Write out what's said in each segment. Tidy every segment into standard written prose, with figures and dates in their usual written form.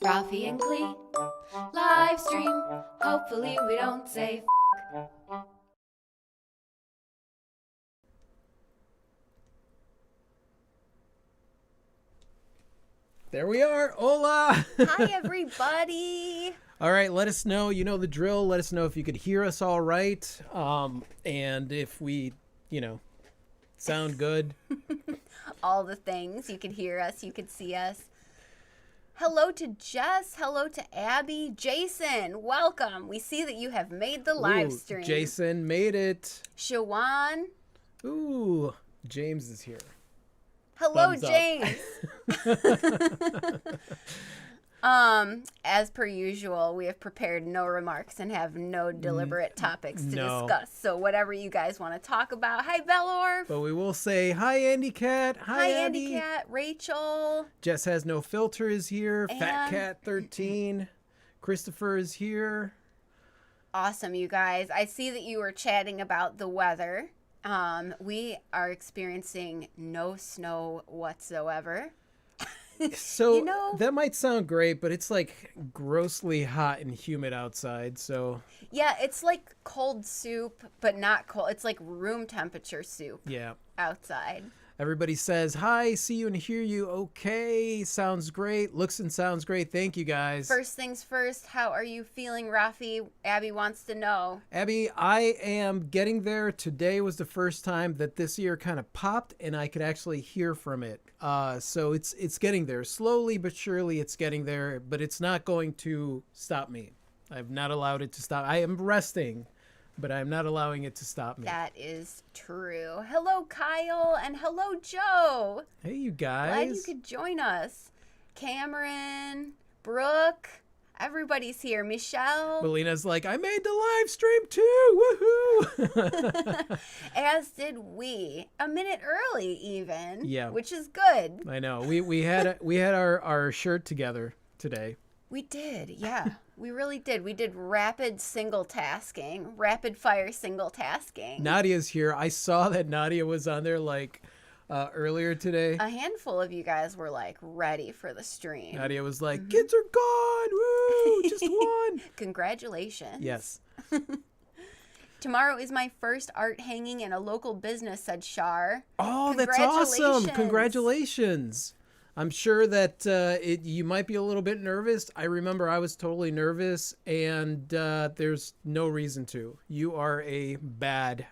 Rafi and Clee, live stream. Hopefully we don't say There we are. Hola. Hi, everybody. All right, let us know. You know the drill. Let us know if you could hear us all right. And if we, sound good. All the things. You could hear us. You could see us. Hello to Jess. Hello to Abby. Jason, welcome. We see that you have made the live Ooh, stream. Jason made it. Shawan. Ooh, James is here. Hello, Thumbs up. James. As per usual, we have prepared no remarks and have no deliberate topics to discuss. So whatever you guys want to talk about. Hi, Bellorf. But we will say hi, Andy Cat. Hi, Andy Cat. Rachel. Jess has no filter is here. And Fat Cat 13. Christopher is here. Awesome, you guys. I see that you were chatting about the weather. We are experiencing no snow whatsoever. So that might sound great, but it's like grossly hot and humid outside. So yeah, it's like cold soup, but not cold. It's like room temperature soup. Yeah. Outside. Everybody says, hi, see you and hear you. Okay, sounds great. Looks and sounds great. Thank you, guys. First things first, how are you feeling, Rafi? Abby wants to know. Abby, I am getting there. Today was the first time that this ear kind of popped and I could actually hear from it. So it's getting there. Slowly but surely it's getting there, but it's not going to stop me. I've not allowed it to stop. I am resting, but I'm not allowing it to stop me. That is true. Hello, Kyle, and hello, Joe. Hey, you guys. Glad you could join us. Cameron, Brooke, everybody's here. Michelle. Melina's like, I made the live stream too. Woohoo! As did we. A minute early, even. Yeah. Which is good. I know. We had our shirt together today. We did, yeah. We really did. We did rapid single tasking, rapid fire single tasking. Nadia's here. I saw that Nadia was on there earlier today. A handful of you guys were like ready for the stream. Nadia was like, kids are gone. Woo! Just one. Congratulations. Yes. Tomorrow is my first art hanging in a local business, said Shar. Oh, that's awesome. Congratulations. I'm sure that you might be a little bit nervous. I remember I was totally nervous, and there's no reason to. You are a bad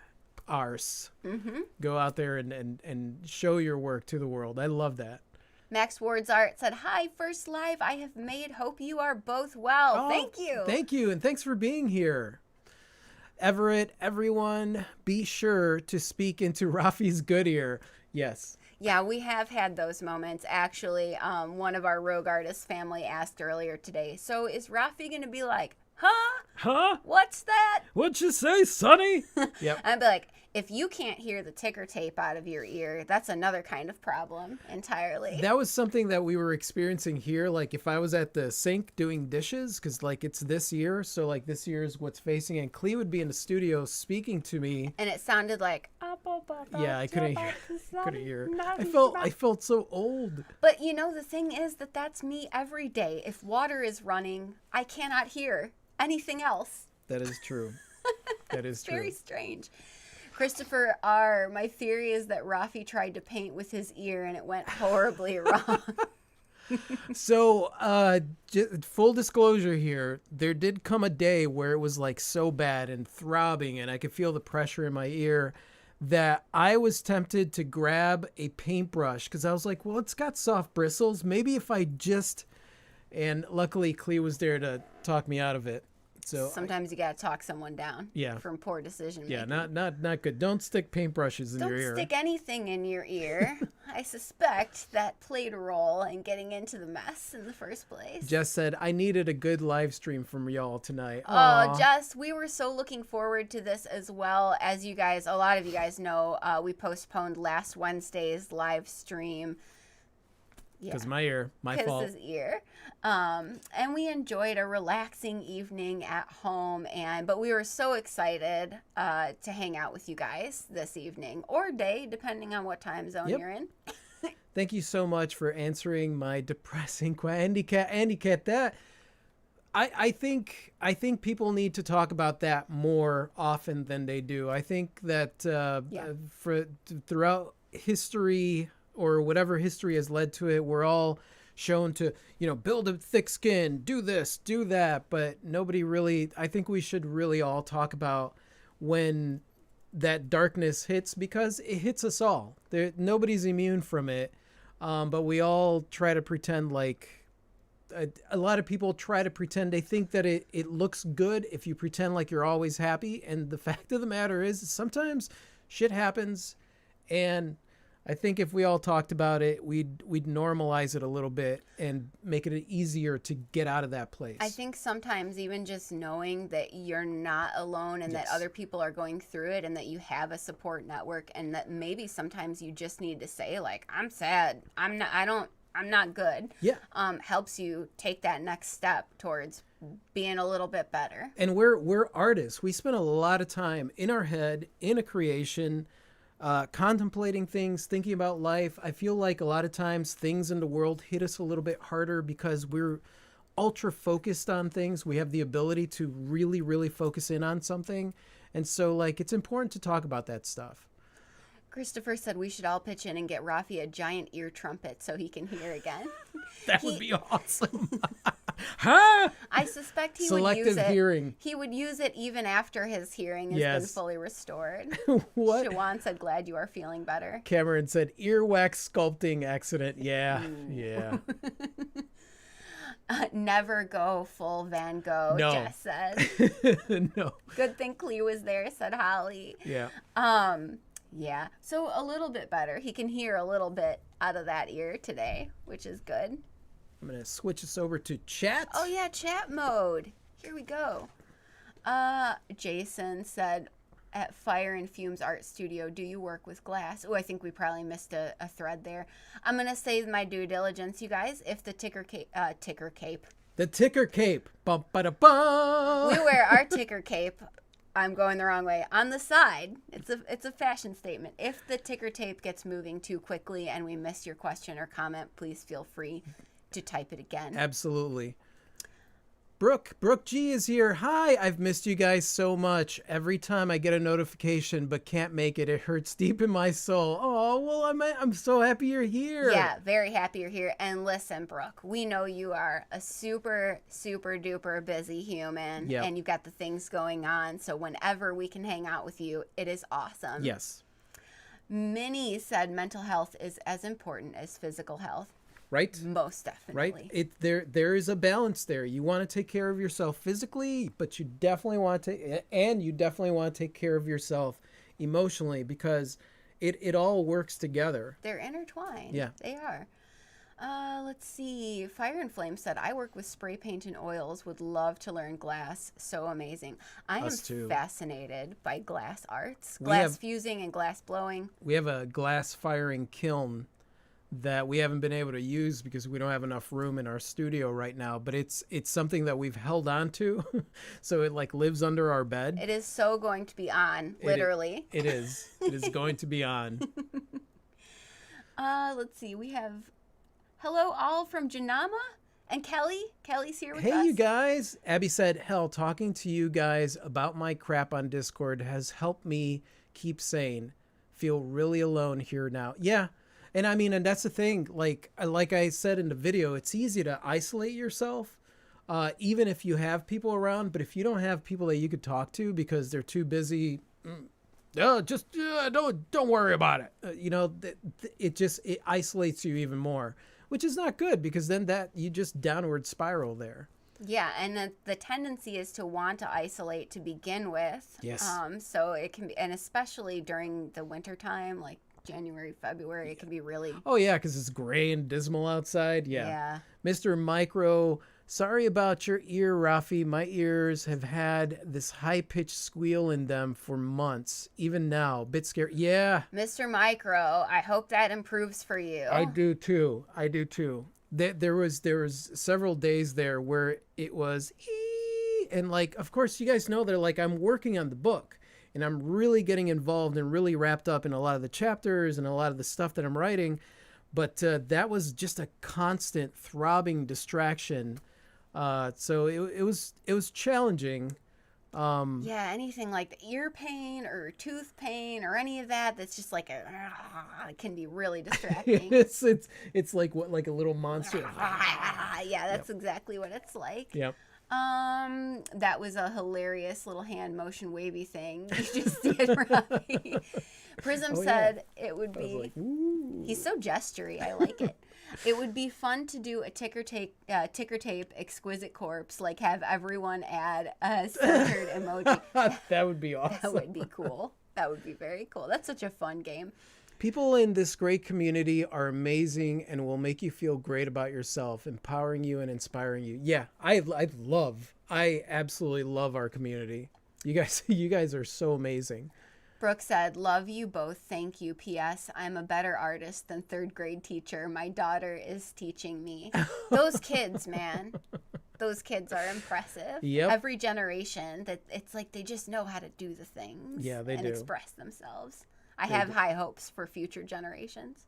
arse. Mm-hmm. Go out there and show your work to the world. I love that. Max Ward's Art said, hi, first live I have made. Hope you are both well. Oh, thank you. Thank you, and thanks for being here. Everett, everyone, be sure to speak into Rafi's good ear. Yes. Yeah, we have had those moments. Actually, one of our Rogue Artist family asked earlier today, so is Rafi going to be like, huh? Huh? What's that? What'd you say, Sonny? Yep. I'd be like, if you can't hear the ticker tape out of your ear, that's another kind of problem entirely. That was something that we were experiencing here. Like if I was at the sink doing dishes, because like it's this year, so like this year is what's facing, and Clee would be in the studio speaking to me. And it sounded like, yeah, I couldn't hear. I felt so old. But the thing is that that's me every day. If water is running, I cannot hear anything else. That is true. That is true. Very strange. Christopher R., my theory is that Rafi tried to paint with his ear and it went horribly wrong. So, full disclosure here, there did come a day where it was like so bad and throbbing and I could feel the pressure in my ear that I was tempted to grab a paintbrush because I was like, well, it's got soft bristles. Maybe if I just... And luckily, Clee was there to talk me out of it. So sometimes you gotta talk someone down. Yeah. From poor decision making. Yeah, not good. Don't stick paintbrushes in your ear. Don't stick anything in your ear. I suspect that played a role in getting into the mess in the first place. Jess said, I needed a good live stream from y'all tonight. Oh, Jess, we were so looking forward to this as well. As you guys, a lot of you guys know, we postponed last Wednesday's live stream. Because my ear, my fault. His ear. And we enjoyed a relaxing evening at home. But we were so excited to hang out with you guys this evening or day, depending on what time zone you're in. Thank you so much for answering my depressing Andy Cat, that I think people need to talk about that more often than they do. I think that throughout history, or whatever history has led to it, we're all shown to, build a thick skin, do this, do that, but nobody really, I think we should really all talk about when that darkness hits, because it hits us all. Nobody's immune from it, but we all try to pretend like, a lot of people try to pretend, they think that it looks good if you pretend like you're always happy, and the fact of the matter is sometimes shit happens, and I think if we all talked about it, we'd normalize it a little bit and make it easier to get out of that place. I think sometimes even just knowing that you're not alone, and that other people are going through it, and that you have a support network, and that maybe sometimes you just need to say, like, I'm sad, I'm not good. Yeah. Helps you take that next step towards being a little bit better. And we're artists. We spend a lot of time in our head, in a creation, contemplating things, thinking about life. I feel like a lot of times things in the world hit us a little bit harder because we're ultra focused on things. We have the ability to really, really focus in on something. And so, like, it's important to talk about that stuff. Christopher said we should all pitch in and get Rafi a giant ear trumpet so he can hear again. That would be awesome. Huh? I suspect he Selective would use it. hearing. He would use it even after his hearing has been fully restored. What? Shawan said, glad you are feeling better. Cameron said, earwax sculpting accident. Yeah. Yeah. Never go full Van Gogh, No. Jess said. No. Good thing Cleo was there, said Holly. Yeah. Yeah. So a little bit better. He can hear a little bit out of that ear today, which is good. I'm going to switch us over to chat. Oh, yeah, chat mode. Here we go. Jason said, at Fire and Fumes Art Studio, do you work with glass? Oh, I think we probably missed a thread there. I'm going to say my due diligence, you guys. If the ticker cape. The ticker cape. Bum, ba-da-bum. We wear our ticker cape. I'm going the wrong way. On the side, it's a fashion statement. If the ticker tape gets moving too quickly and we miss your question or comment, please feel free to type it again. Absolutely. Brooke G is here. Hi, I've missed you guys so much. Every time I get a notification but can't make it, it hurts deep in my soul. Oh, well, I'm so happy you're here. Yeah, very happy you're here. And listen, Brooke, we know you are a super, super duper busy human. Yep. And you've got the things going on. So whenever we can hang out with you, it is awesome. Yes. Minnie said mental health is as important as physical health. Right? Most definitely. Right? There is a balance there. You want to take care of yourself physically, but you definitely want to take care of yourself emotionally, because it all works together. They're intertwined. Yeah. They are. Let's see. Fire and Flame said, I work with spray paint and oils. Would love to learn glass. So amazing. I am fascinated by glass arts. Glass fusing and glass blowing. We have a glass firing kiln that we haven't been able to use because we don't have enough room in our studio right now, but it's something that we've held on to. So it like lives under our bed. It is so going to be on, literally. It is going to be on. Let's see. We have hello all from Janama and Kelly. Kelly's here with us. Hey, you guys. Abby said, hell, talking to you guys about my crap on Discord has helped me keep sane. Feel really alone here now. Yeah. And I mean, and that's the thing, like I said in the video, it's easy to isolate yourself, even if you have people around. But if you don't have people that you could talk to because they're too busy, don't worry about it. It isolates you even more, which is not good, because then you just downward spiral there. Yeah, and the tendency is to want to isolate to begin with. Yes. So it can be, and especially during the winter time, like January, February, it can be really... Oh, yeah, because it's gray and dismal outside. Yeah. Mr. Micro, sorry about your ear, Rafi. My ears have had this high-pitched squeal in them for months. Even now, bit scary. Yeah. Mr. Micro, I hope that improves for you. I do, too. There was several days there where it was... And, like, of course, you guys know, they're like, I'm working on the book. And I'm really getting involved and really wrapped up in a lot of the chapters and a lot of the stuff that I'm writing. But that was just a constant throbbing distraction. So it was challenging. Yeah, anything like the ear pain or tooth pain or any of that that's just like it can be really distracting. It's like what, like a little monster. Yeah, that's exactly what it's like. Yep. That was a hilarious little hand motion wavy thing you just did, Robbie. Prism said it would be. Like, ooh. He's so gestury. I like it. It would be fun to do a ticker tape exquisite corpse, like have everyone add a centered emoji. That would be awesome. That would be cool. That would be very cool. That's such a fun game. People in this great community are amazing and will make you feel great about yourself, empowering you and inspiring you. Yeah, I absolutely love our community. You guys are so amazing. Brooke said, love you both. Thank you. P.S. I'm a better artist than third grade teacher. My daughter is teaching me. Those kids, man. Those kids are impressive. Yep. Every generation, that it's like they just know how to do the things. Yeah, they and do. express themselves. I have high hopes for future generations.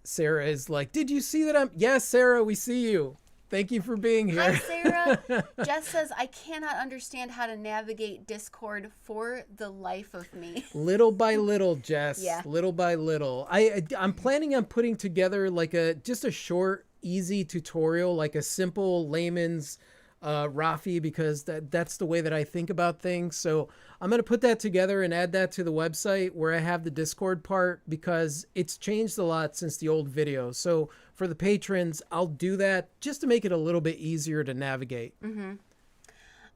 Sarah is like, did you see that Yes, Sarah, we see you. Thank you for being here. Hi, Sarah. Jess says, I cannot understand how to navigate Discord for the life of me. Little by little, Jess. Yeah. Little by little. I'm planning on putting together like just a short, easy tutorial, like a simple layman's Rafi, because that's the way that I think about things. So I'm going to put that together and add that to the website where I have the Discord part, because it's changed a lot since the old video. So for the patrons, I'll do that just to make it a little bit easier to navigate. Mm-hmm.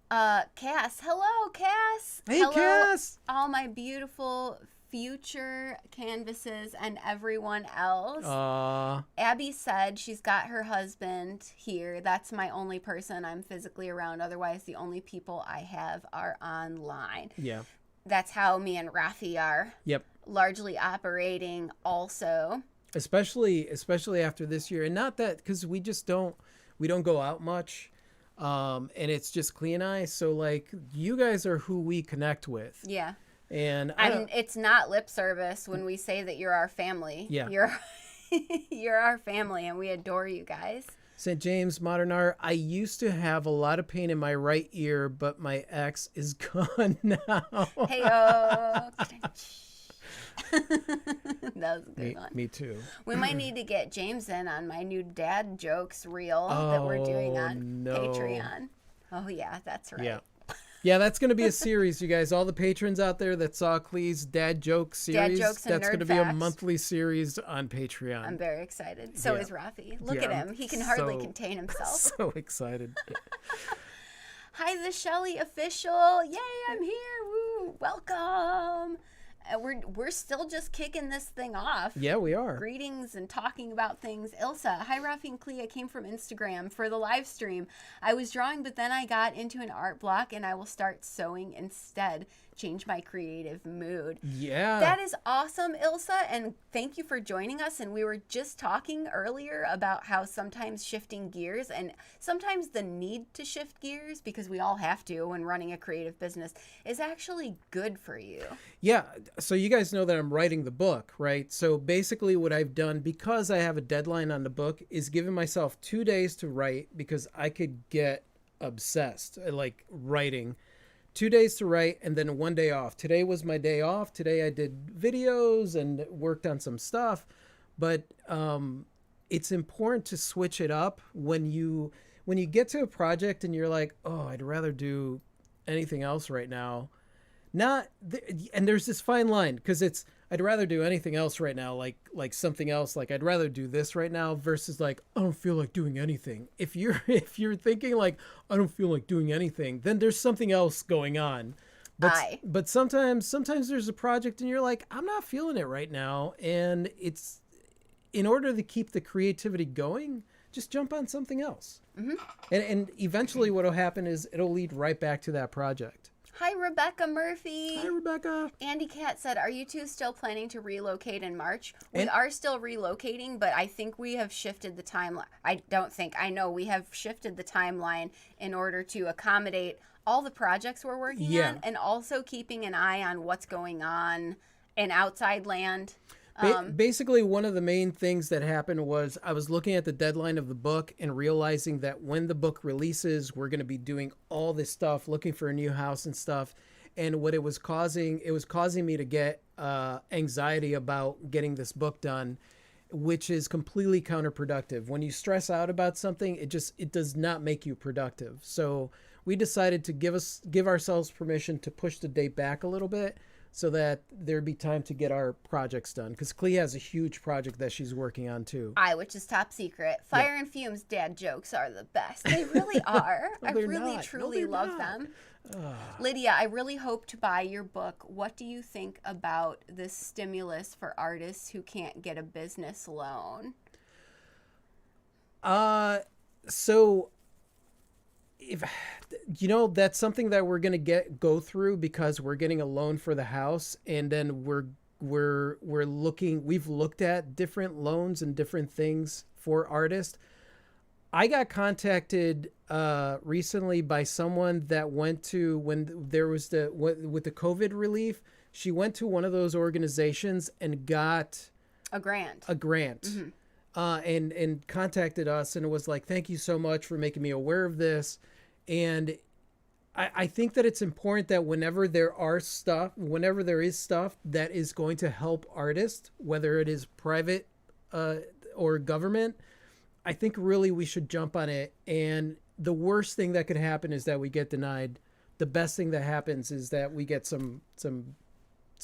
Cass. Hello, Cass. Hey, hello, Cass. all my beautiful future canvases and everyone else. Abby said she's got her husband here. That's my only person I'm physically around. Otherwise, the only people I have are online. Yeah. That's how me and Rafi are. Yep. Largely operating also. Especially after this year. And not that, because we don't go out much. And it's just Clea and I. So like, you guys are who we connect with. Yeah. And it's not lip service when we say that you're our family. Yeah. You're our family, and we adore you guys. St. James Modern Art, I used to have a lot of pain in my right ear, but my ex is gone now. Hey-o. That was a good one. Me too. We might need to get James in on my new dad jokes reel that we're doing on Patreon. Oh, yeah, that's right. Yeah, that's going to be a series, you guys. All the patrons out there that saw Clee's dad joke series, jokes and that's going to be a monthly series on Patreon. I'm very excited. So is Rafi. Look at him. He can hardly contain himself. So excited. Hi, the Shelly official. Yay, I'm here. Woo. Welcome. We're still just kicking this thing off. Yeah, we are. Greetings and talking about things. Ilsa, hi Rafi and Clea, I came from Instagram for the live stream. I was drawing, but then I got into an art block and I will start sewing instead. Change my creative mood. Yeah. That is awesome, Ilsa, and thank you for joining us. And we were just talking earlier about how sometimes shifting gears and sometimes the need to shift gears, because we all have to when running a creative business, is actually good for you. Yeah. So you guys know that I'm writing the book, right? So basically what I've done, because I have a deadline on the book, is giving myself 2 days to write, because I could get obsessed, like writing. 2 days to write and then 1 day off. Today was my day off. Today I did videos and worked on some stuff. But it's important to switch it up when you get to a project and you're like, oh, I'd rather do anything else right now. And there's this fine line, because it's, I'd rather do anything else right now, like something else, like I'd rather do this right now, versus like, I don't feel like doing anything. If you're thinking like, I don't feel like doing anything, then there's something else going on. But sometimes there's a project and you're like, I'm not feeling it right now. And it's, in order to keep the creativity going, just jump on something else. Mm-hmm. And eventually what'll happen is it'll lead right back to that project. Hi, Rebecca Murphy. Hi, Rebecca. Andy Cat said, are you two still planning to relocate in March? We are still relocating, but I think we have shifted the timeline. I know we have shifted the timeline in order to accommodate all the projects we're working on, and also keeping an eye on what's going on in outside land. Basically, one of the main things that happened was I was looking at the deadline of the book and realizing that when the book releases, we're going to be doing all this stuff, looking for a new house and stuff. And what it was causing me to get anxiety about getting this book done, which is completely counterproductive. When you stress out about something, it does not make you productive. So we decided to give ourselves permission to push the date back a little bit, so that there'd be time to get our projects done. Because Clea has a huge project that she's working on too. Which is top secret. Fire and Fumes dad jokes are the best. They really are. I really, truly love them. Lydia, I really hope to buy your book. What do you think about this stimulus for artists who can't get a business loan? So if that's something that we're going to go through, because we're getting a loan for the house, and then we've looked at different loans and different things for artists. I got contacted recently by someone that went to, when there was with the COVID relief, she went to one of those organizations and got a grant. Mm-hmm. And contacted us, and it was like, thank you so much for making me aware of this. And I think that it's important that whenever there is stuff that is going to help artists, whether it is private or government, I think really we should jump on it. And the worst thing that could happen is that we get denied. The best thing that happens is that we get some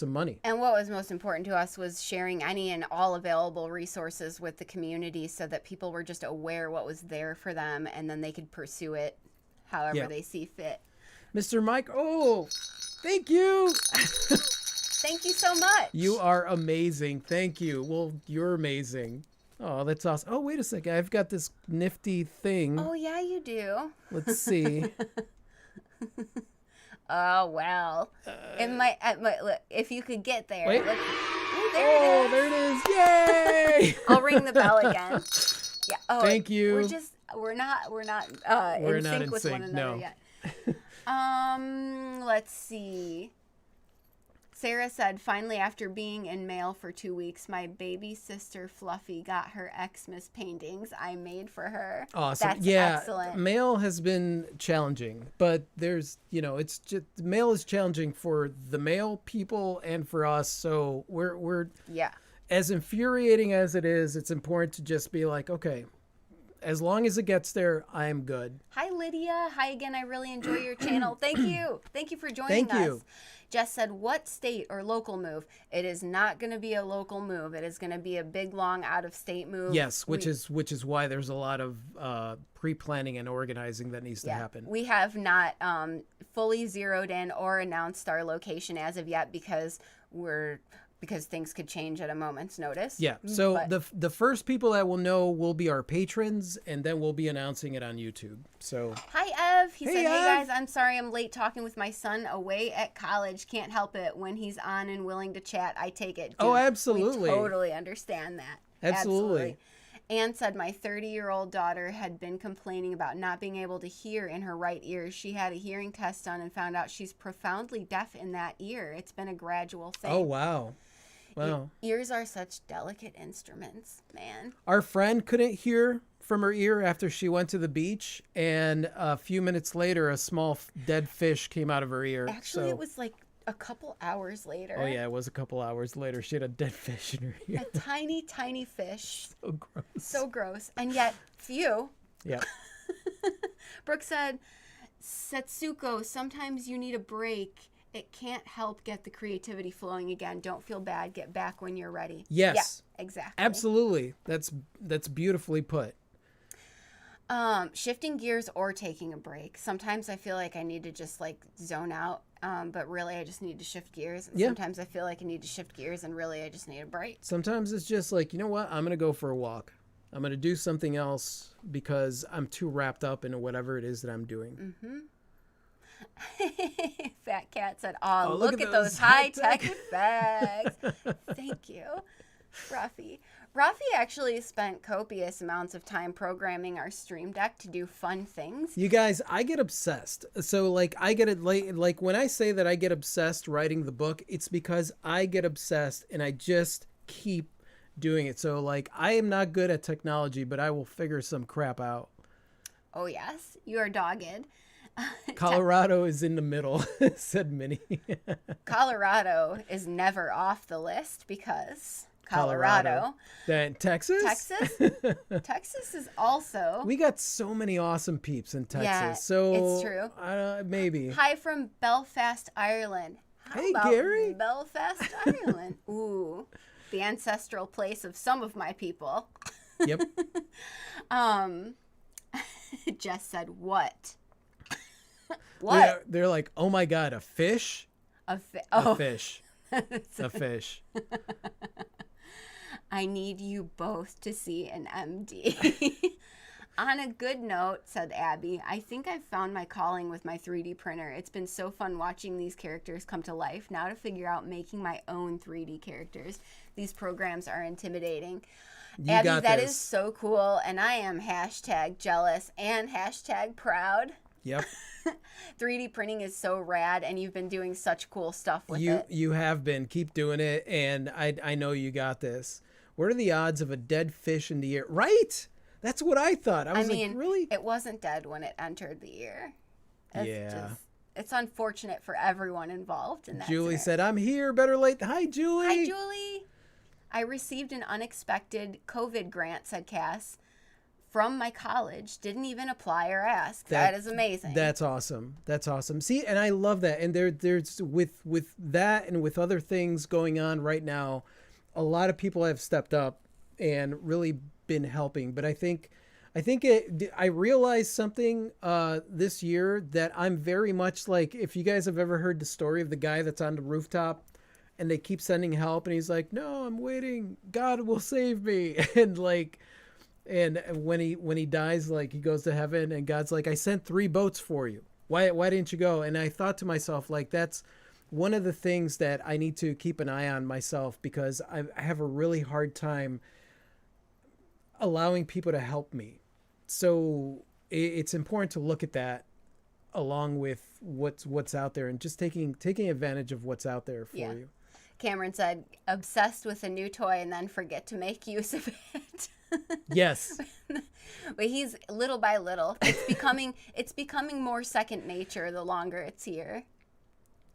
money. And what was most important to us was sharing any and all available resources with the community, so that people were just aware what was there for them, and then they could pursue it however they see fit. Mr. Mike, thank you. Thank you so much. You are amazing. Thank you. Well, you're amazing. Oh, that's awesome. Oh, wait a second. I've got this nifty thing. Oh, yeah, you do. Let's see. Oh, well. If you could get there. Wait. There it is. Yay! I'll ring the bell again. Yeah. Oh, thank you. We're not in sync sync, with one another yet. Let's see. Sarah said, finally, after being in mail for 2 weeks, my baby sister Fluffy got her Xmas paintings I made for her. Awesome. That's excellent. Mail has been challenging, but there's, it's just, mail is challenging for the mail people and for us. So we're as infuriating as it is, it's important to just be like, okay, as long as it gets there, I'm good. Hi, Lydia. Hi again. I really enjoy your channel. Thank you. Thank you for joining us. Thank you. Jess said, what state or local move? It is not going to be a local move. It is going to be a big, long, out-of-state move. Yes, which is why there's a lot of pre-planning and organizing that needs to happen. We have not fully zeroed in or announced our location as of yet, because things could change at a moment's notice. Yeah. So the first people that will know will be our patrons, and then we'll be announcing it on YouTube. So hi, Ev. He said, Ev. hey guys, I'm sorry I'm late talking with my son away at college. Can't help it. When he's on and willing to chat, I take it. Dude, oh, absolutely. We totally understand that. Absolutely. Anne said, my 30-year-old daughter had been complaining about not being able to hear in her right ear. She had a hearing test done and found out she's profoundly deaf in that ear. It's been a gradual thing. Oh, wow. Wow. Ears are such delicate instruments, man. Our friend couldn't hear from her ear after she went to the beach, and a few minutes later, a small dead fish came out of her ear. Actually, it was like a couple hours later. Oh, yeah, it was a couple hours later. She had a dead fish in her ear. A tiny, tiny fish. So gross. So gross. And yet, few. Yeah. Brooke said, Setsuko, sometimes you need a break. It can't help get the creativity flowing again. Don't feel bad. Get back when you're ready. Yes. Yeah, exactly. Absolutely. That's beautifully put. Shifting gears or taking a break. Sometimes I feel like I need to just like zone out, but really I just need to shift gears. And sometimes I feel like I need to shift gears, and really I just need a break. Sometimes it's just like, you know what? I'm going to go for a walk. I'm going to do something else because I'm too wrapped up in whatever it is that I'm doing. Mm-hmm. Fat Cat said, oh, look at those high-tech bags. Thank you, Rafi. Rafi actually spent copious amounts of time programming our Stream Deck to do fun things. You guys, I get obsessed. So like I get it like when I say that I get obsessed writing the book, it's because I get obsessed and I just keep doing it. So like, I am not good at technology, but I will figure some crap out. Oh, yes. You are dogged. Colorado is in the middle, said Minnie. Colorado is never off the list because Colorado. Then Texas? Texas is also. We got so many awesome peeps in Texas. Yeah, so it's true. Maybe. Hi from Belfast, Ireland. How Hey, about Gary. Belfast, Ireland. Ooh, the ancestral place of some of my people. Yep. Jess said, what? What? They're like, oh my God, a fish? A A fish. A fish. I need you both to see an MD. On a good note, said Abby, I think I've found my calling with my 3D printer. It's been so fun watching these characters come to life. Now to figure out making my own 3D characters. These programs are intimidating. Abby, that is so cool. And I am hashtag jealous and hashtag proud. Yep. 3D printing is so rad, and you've been doing such cool stuff with it. You have been. Keep doing it, and I know you got this. What are the odds of a dead fish in the air? Right? That's what I thought. I mean, like, really? It wasn't dead when it entered the ear. Yeah. It's unfortunate for everyone involved in that. Julie said, I'm here. Better late. Hi, Julie. Hi, Julie. I received an unexpected COVID grant, said Cass, from my college. Didn't even apply or ask. That is amazing. That's awesome. That's awesome. See, and I love that. And there's with that and with other things going on right now, a lot of people have stepped up and really been helping. But I think I realized something this year that I'm very much like, if you guys have ever heard the story of the guy that's on the rooftop and they keep sending help and he's like, no, I'm waiting. God will save me. And like, and when he dies, like he goes to heaven and God's like, I sent 3 boats for you. Why didn't you go? And I thought to myself, like, that's one of the things that I need to keep an eye on myself, because I have a really hard time allowing people to help me. So it's important to look at that along with what's out there and just taking advantage of what's out there for you. Cameron said, obsessed with a new toy and then forget to make use of it. Yes. But he's little by little. It's becoming more second nature the longer it's here.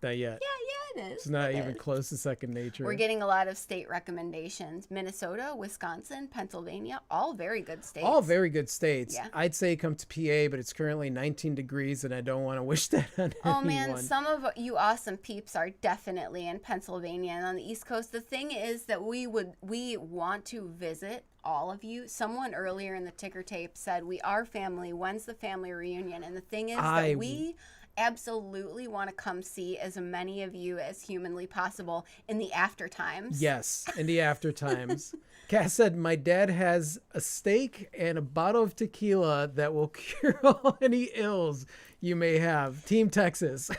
Not yet. Yeah, it is. It's not even close to second nature. We're getting a lot of state recommendations. Minnesota, Wisconsin, Pennsylvania, all very good states. All very good states. Yeah. I'd say come to PA, but it's currently 19 degrees, and I don't want to wish that on anyone. Oh, man, some of you awesome peeps are definitely in Pennsylvania and on the East Coast. The thing is that we want to visit all of you. Someone earlier in the ticker tape said, we are family. When's the family reunion? And the thing is that we absolutely want to come see as many of you as humanly possible in the after times. Yes, in the after times. Cass said, my dad has a steak and a bottle of tequila that will cure all any ills you may have. Team Texas.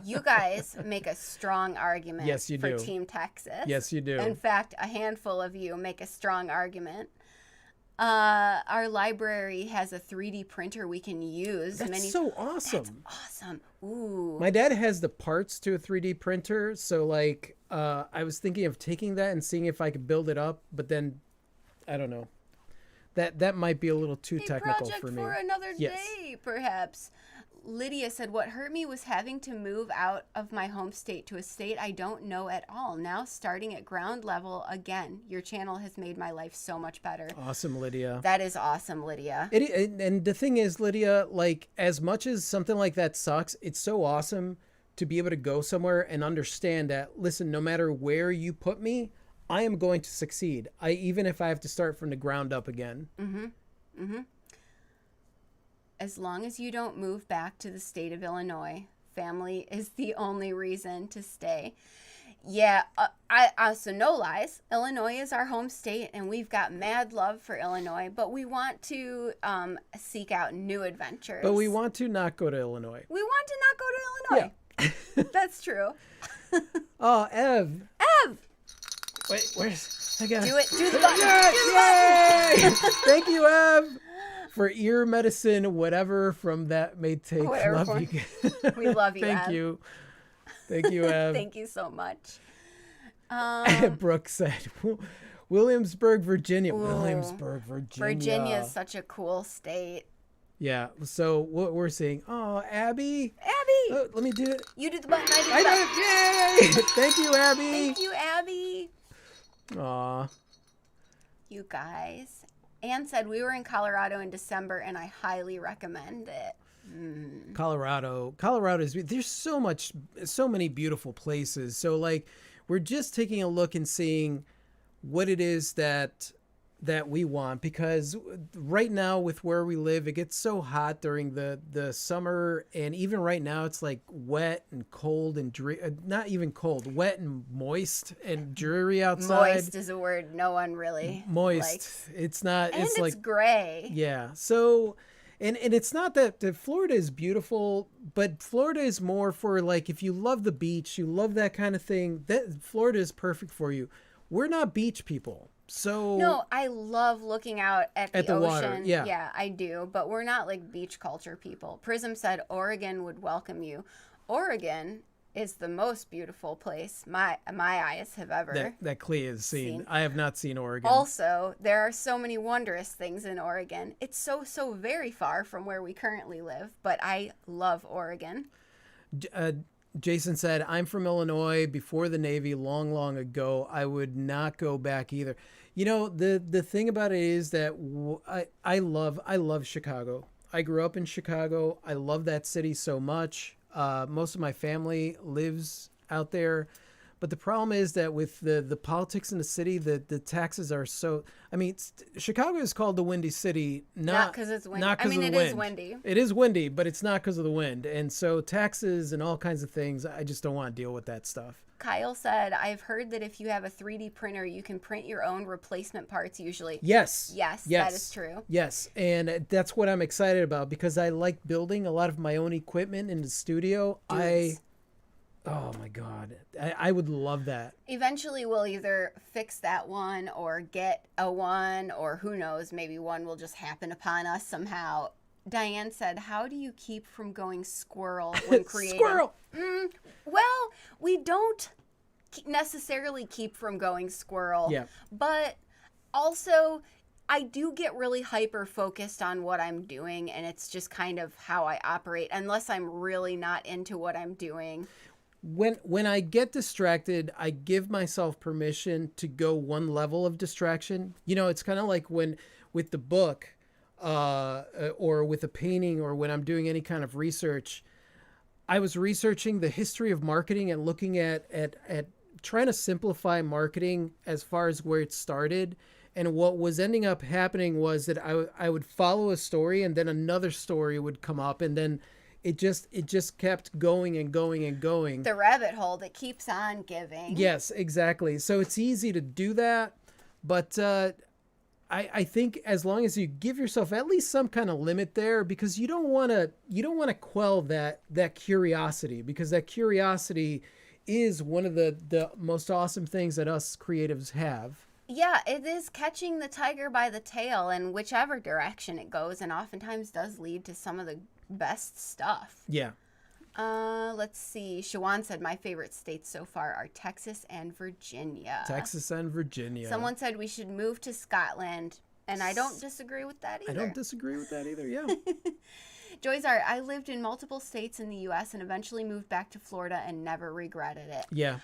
You guys make a strong argument for do. Team Texas. Yes, you do. In fact, a handful of you make a strong argument. Our library has a 3D printer we can use. That's so awesome. That's awesome. Ooh. My dad has the parts to a 3D printer, so like I was thinking of taking that and seeing if I could build it up, but then I don't know. That might be a little too technical for me. For another day, perhaps. Lydia said, what hurt me was having to move out of my home state to a state I don't know at all. Now starting at ground level again. Your channel has made my life so much better. Awesome, Lydia. That is awesome, Lydia. And the thing is, Lydia, like, as much as something like that sucks, it's so awesome to be able to go somewhere and understand that, listen, no matter where you put me, I am going to succeed. Even if I have to start from the ground up again. Mm-hmm. Mm-hmm. As long as you don't move back to the state of Illinois, family is the only reason to stay. Yeah, so no lies. Illinois is our home state, and we've got mad love for Illinois, but we want to seek out new adventures. But we want to not go to Illinois. We want to not go to Illinois. Yeah. That's true. Oh, Ev. Wait, where's... I got Do it. Do the button. Yes! Yay! Thank you, Ev. For ear medicine, whatever from that may take. Whatever love you. We love you, Thank Ev. you. Thank you, Ev. Thank you so much. Brooke said, Williamsburg, Virginia. Ooh, Williamsburg, Virginia. Virginia is such a cool state. Yeah. So what we're seeing. Oh, Abby. Abby! Let me do it. You do the button, I do the I button. did it. Yay! Thank you, Abby. Thank you, Abby. Aw. You guys. Anne said we were in Colorado in December, and I highly recommend it. Colorado is, there's so many beautiful places. So like, we're just taking a look and seeing what it is that we want, because right now with where we live, it gets so hot during the summer, and even right now it's like wet and cold and not even cold, wet and moist and dreary outside. Moist is a word no one really moist likes. It's not, And it's like gray. yeah. So and it's not that Florida is beautiful, but Florida is more for like, if you love the beach, you love that kind of thing, that Florida is perfect for you. We're not beach people. So No, I love looking out at the ocean. water, yeah. Yeah, I do. But we're not like beach culture people. Prism said Oregon would welcome you. Oregon is the most beautiful place my eyes have ever that Clea has seen. I have not seen Oregon. Also, there are so many wondrous things in Oregon. It's so very far from where we currently live, but I love Oregon. Jason said, I'm from Illinois before the Navy long ago. I would not go back either. You know, the thing about it is that I love Chicago. I grew up in Chicago. I love that city so much. Most of my family lives out there. But the problem is that with the politics in the city, the taxes are so... I mean, Chicago is called the Windy City. Not because it's windy. Not 'cause I mean, of the it wind. is windy. It is windy, but it's not because of the wind. And so taxes and all kinds of things, I just don't want to deal with that stuff. Kyle said, I've heard that if you have a 3D printer, you can print your own replacement parts usually. Yes. Yes, that is true. Yes, and that's what I'm excited about, because I like building a lot of my own equipment in the studio. Oh my God, I would love that. Eventually, we'll either fix that one or get a one, or who knows, maybe one will just happen upon us somehow. Diane said, how do you keep from going squirrel when creating? Squirrel! Well, we don't necessarily keep from going squirrel. Yeah. But also, I do get really hyper focused on what I'm doing, and it's just kind of how I operate, unless I'm really not into what I'm doing. When I get distracted, I give myself permission to go one level of distraction. You know, it's kind of like when with the book or with a painting, or when I'm doing any kind of research. I was researching the history of marketing and looking at trying to simplify marketing as far as where it started. And what was ending up happening was that I would follow a story, and then another story would come up, and then it just kept going and going and going. The rabbit hole that keeps on giving. Yes, exactly. So it's easy to do that, but I think as long as you give yourself at least some kind of limit there, because you don't want to quell that curiosity, because that curiosity is one of the most awesome things that us creatives have. Yeah, it is catching the tiger by the tail in whichever direction it goes, and oftentimes does lead to some of the best stuff. Yeah. Let's see. Shawan said, my favorite states so far are Texas and Virginia. Texas and Virginia. Someone said we should move to Scotland, and I don't disagree with that either. I don't disagree with that either, yeah. Joy's Art, I lived in multiple states in the U.S. and eventually moved back to Florida and never regretted it. Yeah.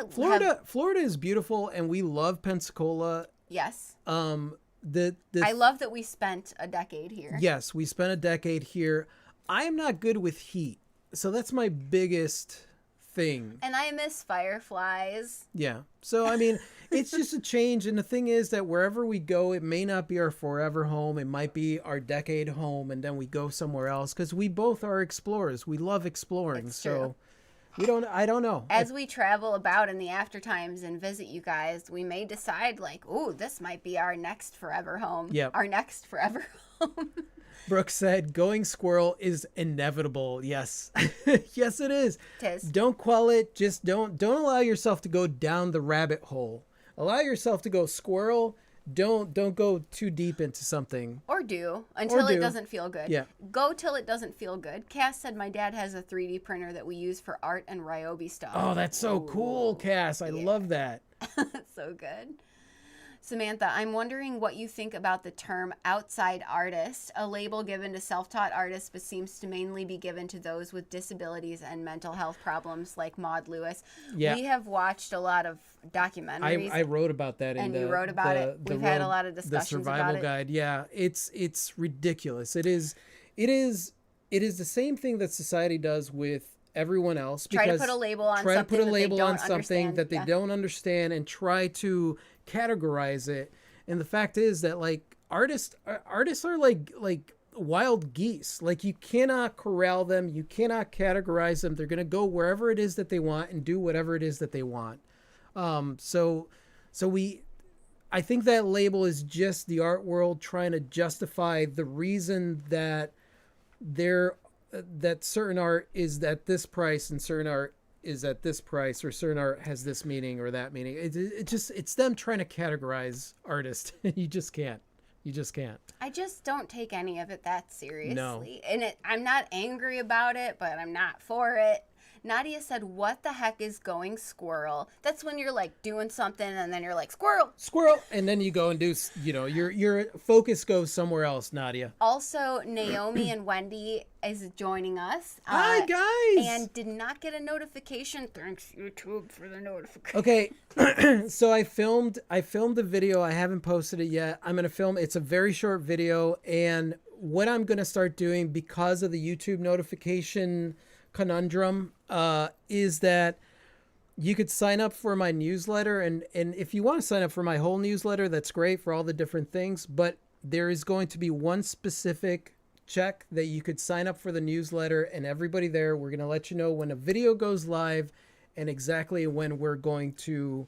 Florida is beautiful, and we love Pensacola. Yes. I love that we spent a decade here. Yes, we spent a decade here. I am not good with heat, so that's my biggest thing. And I miss fireflies. Yeah. So, I mean, it's just a change. And the thing is that wherever we go, it may not be our forever home. It might be our decade home, and then we go somewhere else, because we both are explorers. We love exploring. It's so true. I don't know. As we travel about in the after times and visit you guys, we may decide like, ooh, this might be our next forever home. Yep. Our next forever home. Brooke said, going squirrel is inevitable. Yes. Yes, it is. It is. Don't quell it. Just don't allow yourself to go down the rabbit hole. Allow yourself to go squirrel, don't go too deep into something. Or do until do. it doesn't feel good. Yeah. Go till it doesn't feel good. Cass said my dad has a 3D printer that we use for art and Ryobi stuff. Oh, that's so cool, Cass. I love that. That's so good. Samantha, I'm wondering what you think about the term outside artist, a label given to self-taught artists but seems to mainly be given to those with disabilities and mental health problems like Maud Lewis. Yeah. We have watched a lot of documentaries. I wrote about that in and the you wrote about it. We've had a lot of the discussions survival about it. guide. Yeah, it's ridiculous. It is the same thing that society does with everyone else. Try to put a label on try to something put a that they label don't on something understand. that they Yeah. don't understand and try to categorize it. And the fact is that like artists are like wild geese. Like you cannot corral them, you cannot categorize them. They're gonna go wherever it is that they want and do whatever it is that they want. I think that label is just the art world trying to justify the reason that that certain art is at this price and certain art is at this price, or certain art has this meaning or that meaning. It's them trying to categorize artists. You just can't. I just don't take any of it that seriously. No. And I'm not angry about it, but I'm not for it. Nadia said, what the heck is going squirrel? That's when you're like doing something and then you're like, squirrel. And then you go and do, your focus goes somewhere else, Nadia. Also, Naomi and Wendy is joining us. Hi, guys. And did not get a notification. Thanks, YouTube, for the notification. Okay, so I filmed the video. I haven't posted it yet. I'm going to film. It's a very short video. And what I'm going to start doing because of the YouTube notification conundrum is that you could sign up for my newsletter. And if you want to sign up for my whole newsletter, that's great for all the different things. But there is going to be one specific check that you could sign up for the newsletter, and everybody there, we're going to let you know when a video goes live and exactly when we're going to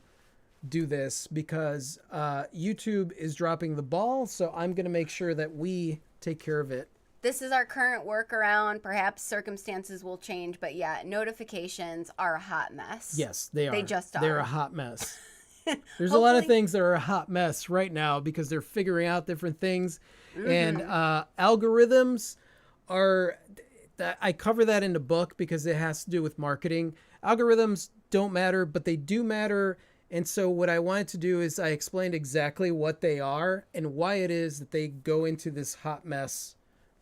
do this, because YouTube is dropping the ball. So I'm going to make sure that we take care of it. This is our current workaround. Perhaps circumstances will change, but yeah, notifications are a hot mess. Yes, they are. They just are. They're a hot mess. There's a lot of things that are a hot mess right now because they're figuring out different things. Mm-hmm. And algorithms are, I cover that in the book because it has to do with marketing. Algorithms don't matter, but they do matter. And so what I wanted to do is I explained exactly what they are and why it is that they go into this hot mess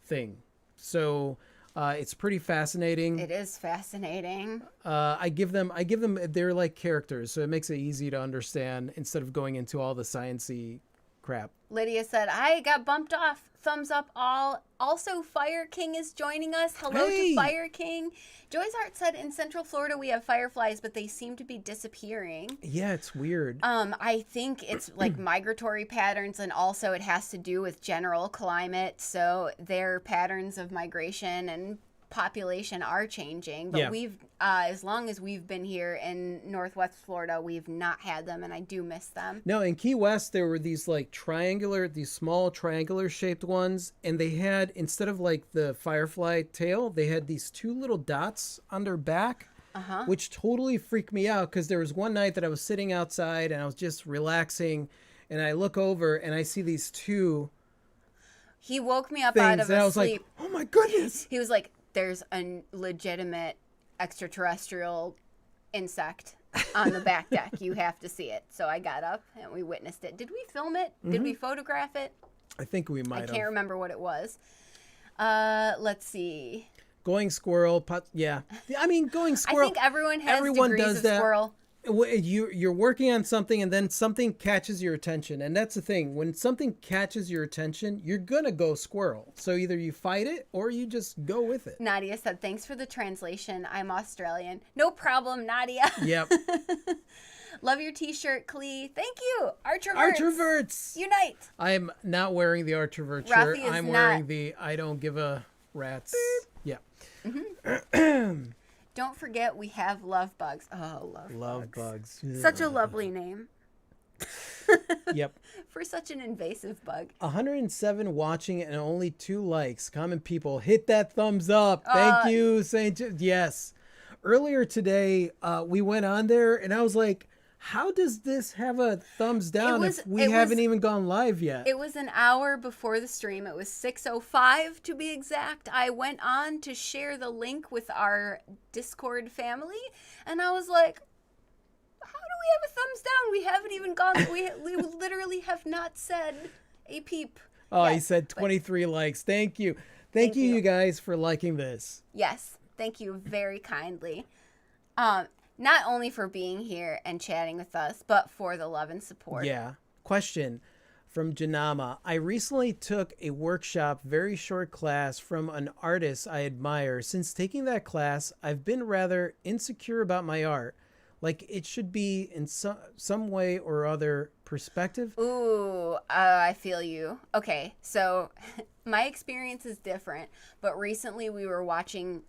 thing. So it's pretty fascinating. It is fascinating. I give them, they're like characters, so it makes it easy to understand instead of going into all the sciencey crap. Lydia said, I got bumped off. Thumbs up all. Also, Fire King is joining us. Hello to Fire King. Joy's Art said, in Central Florida we have fireflies, but they seem to be disappearing. Yeah, it's weird. I think it's like migratory patterns, and also it has to do with general climate. So their patterns of migration and population are changing, but we've as long as we've been here in Northwest Florida, we've not had them, and I do miss them. No, in Key West there were these like these small triangular shaped ones, and they had, instead of like the firefly tail, they had these two little dots on their back, which totally freaked me out, because there was one night that I was sitting outside and I was just relaxing, and I look over and I see these two He woke me up things, out of and I a was sleep. like, oh my goodness. He was like, there's a legitimate extraterrestrial insect on the back deck. You have to see it. So I got up and we witnessed it. Did we film it? Did we photograph it? I think we might have. I can't remember what it was. Let's see. Going squirrel, yeah. I mean, going squirrel. I think everyone has degrees does of that. squirrel. You're working on something, and then something catches your attention, and that's the thing. When something catches your attention, you're gonna go squirrel. So either you fight it or you just go with it. Nadia said, thanks for the translation. I'm Australian. No problem, Nadia. Yep. Love your t-shirt, Clee. Thank you. Artroverts. Unite. I'm not wearing the Artrovert Rafi shirt. is I'm not. wearing the I don't give a rat's. Yeah. Don't forget we have love bugs. Oh, Love bugs. Such a lovely name. Yep. For such an invasive bug. 107 watching and only 2 likes. Common people, hit that thumbs up. Thank you, Saint. Yes. Earlier today, we went on there and I was like, How does this have a thumbs down if we it haven't was- even gone live yet? It was an hour before the stream. It was 6:05 to be exact. I went on to share the link with our Discord family, and I was like, how do we have a thumbs down? We haven't even gone. We literally have not said a peep. Oh, yet. he said 23 likes. Thank you. Thank you, you guys, for liking this. Yes, thank you very kindly. Not only for being here and chatting with us, but for the love and support. Yeah. Question from Janama. I recently took a workshop, very short class from an artist I admire. Since taking that class, I've been rather insecure about my art. Like it should be in some way or other perspective. Ooh, I feel you. Okay, so my experience is different, but recently we were watching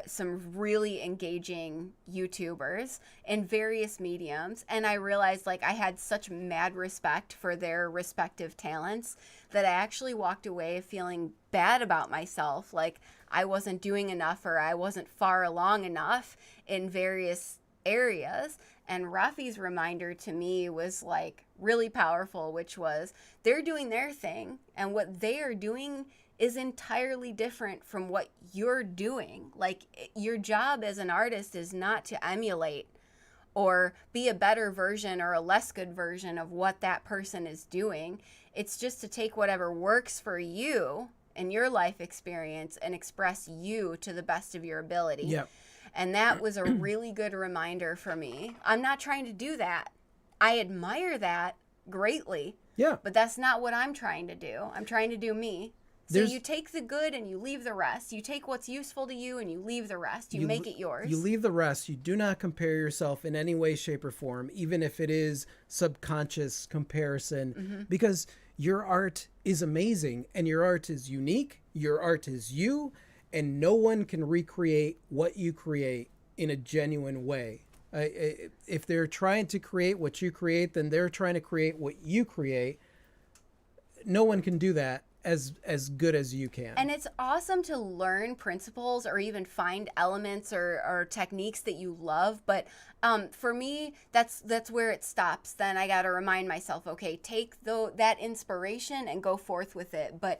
some really engaging YouTubers in various mediums, and I realized like I had such mad respect for their respective talents that I actually walked away feeling bad about myself, like I wasn't doing enough or I wasn't far along enough in various areas. And Rafi's reminder to me was like really powerful, which was they're doing their thing, and what they are doing is entirely different from what you're doing. Like your job as an artist is not to emulate or be a better version or a less good version of what that person is doing. It's just to take whatever works for you and your life experience and express you to the best of your ability. Yep. And that was a really good reminder for me. I'm not trying to do that. I admire that greatly. Yeah. But that's not what I'm trying to do. I'm trying to do me. So you take the good and you leave the rest. You take what's useful to you and you leave the rest. You make it yours. You leave the rest. You do not compare yourself in any way, shape, or form, even if it is subconscious comparison, because your art is amazing and your art is unique. Your art is you. And no one can recreate what you create in a genuine way. If they're trying to create what you create, then they're trying to create what you create. No one can do that as good as you can. And it's awesome to learn principles or even find elements or techniques that you love. But for me, that's where it stops. Then I got to remind myself, okay, take that inspiration and go forth with it. But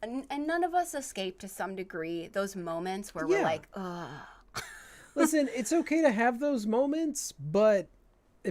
and none of us escape to some degree those moments where we're like, ugh. Listen, it's okay to have those moments, but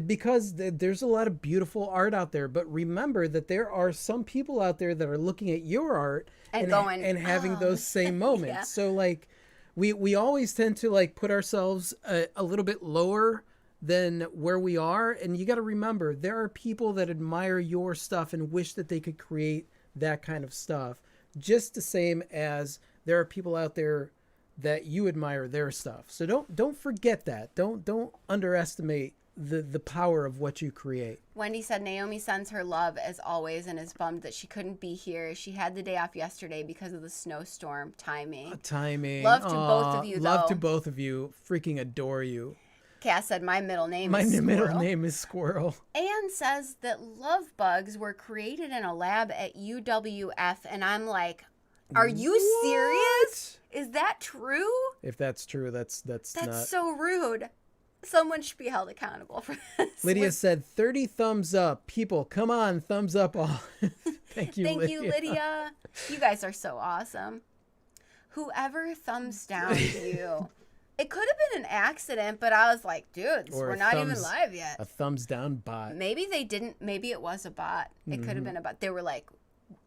because there's a lot of beautiful art out there. But remember that there are some people out there that are looking at your art and going and having those same moments. Yeah. So like we always tend to like put ourselves a little bit lower than where we are. And you got to remember, there are people that admire your stuff and wish that they could create that kind of stuff. Just the same as there are people out there that you admire their stuff. So don't forget that. Don't underestimate the power of what you create. Wendy said Naomi sends her love as always and is bummed that she couldn't be here. She had the day off yesterday because of the snowstorm timing. Love to both of you, though. Love to both of you. Freaking adore you. Cass said my middle name is Squirrel. My middle name is Squirrel. Anne says that love bugs were created in a lab at UWF, and I'm like, are you serious? Is that true? If that's true, that's not... so rude. Someone should be held accountable for this. Lydia said 30 thumbs up. People, come on, thumbs up all. Thank you, Lydia. Thank you, Lydia. You guys are so awesome. Whoever thumbs down you... It could have been an accident, but I was like, dudes, we're not even live yet. A thumbs down bot. Maybe they didn't. Maybe it was a bot. It could have been a bot. They were like,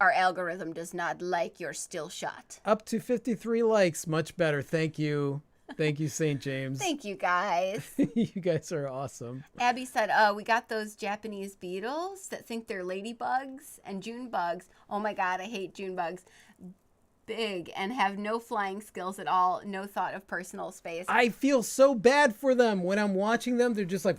our algorithm does not like your still shot. Up to 53 likes. Much better. Thank you. Thank you, St. James. Thank you, guys. You guys are awesome. Abby said, we got those Japanese beetles that think they're ladybugs and June bugs. Oh my God, I hate June bugs. Big and have no flying skills at all, no thought of personal space. I feel so bad for them when I'm watching them. They're just like,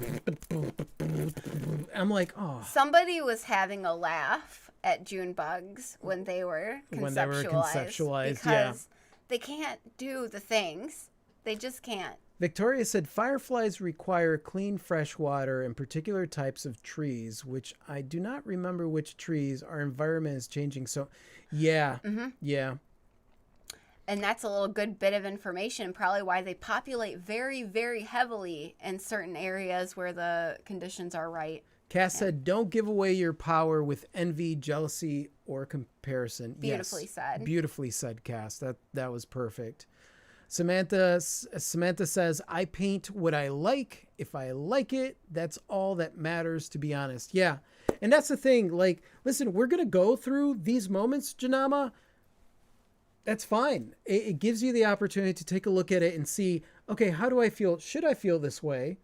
I'm like, oh. Somebody was having a laugh at June bugs when they were conceptualized because they can't do the things. They just can't. Victoria said fireflies require clean fresh water and particular types of trees, which I do not remember which trees. Our environment is changing. So, yeah. And that's a little good bit of information, probably why they populate very, very heavily in certain areas where the conditions are right. Cass said, don't give away your power with envy, jealousy, or comparison. Beautifully said. Beautifully said, Cass. That was perfect. Samantha says, I paint what I like. If I like it, that's all that matters, to be honest. Yeah. And that's the thing. Like, listen, we're going to go through these moments, Janama. That's fine. It gives you the opportunity to take a look at it and see, okay, how do I feel? Should I feel this way?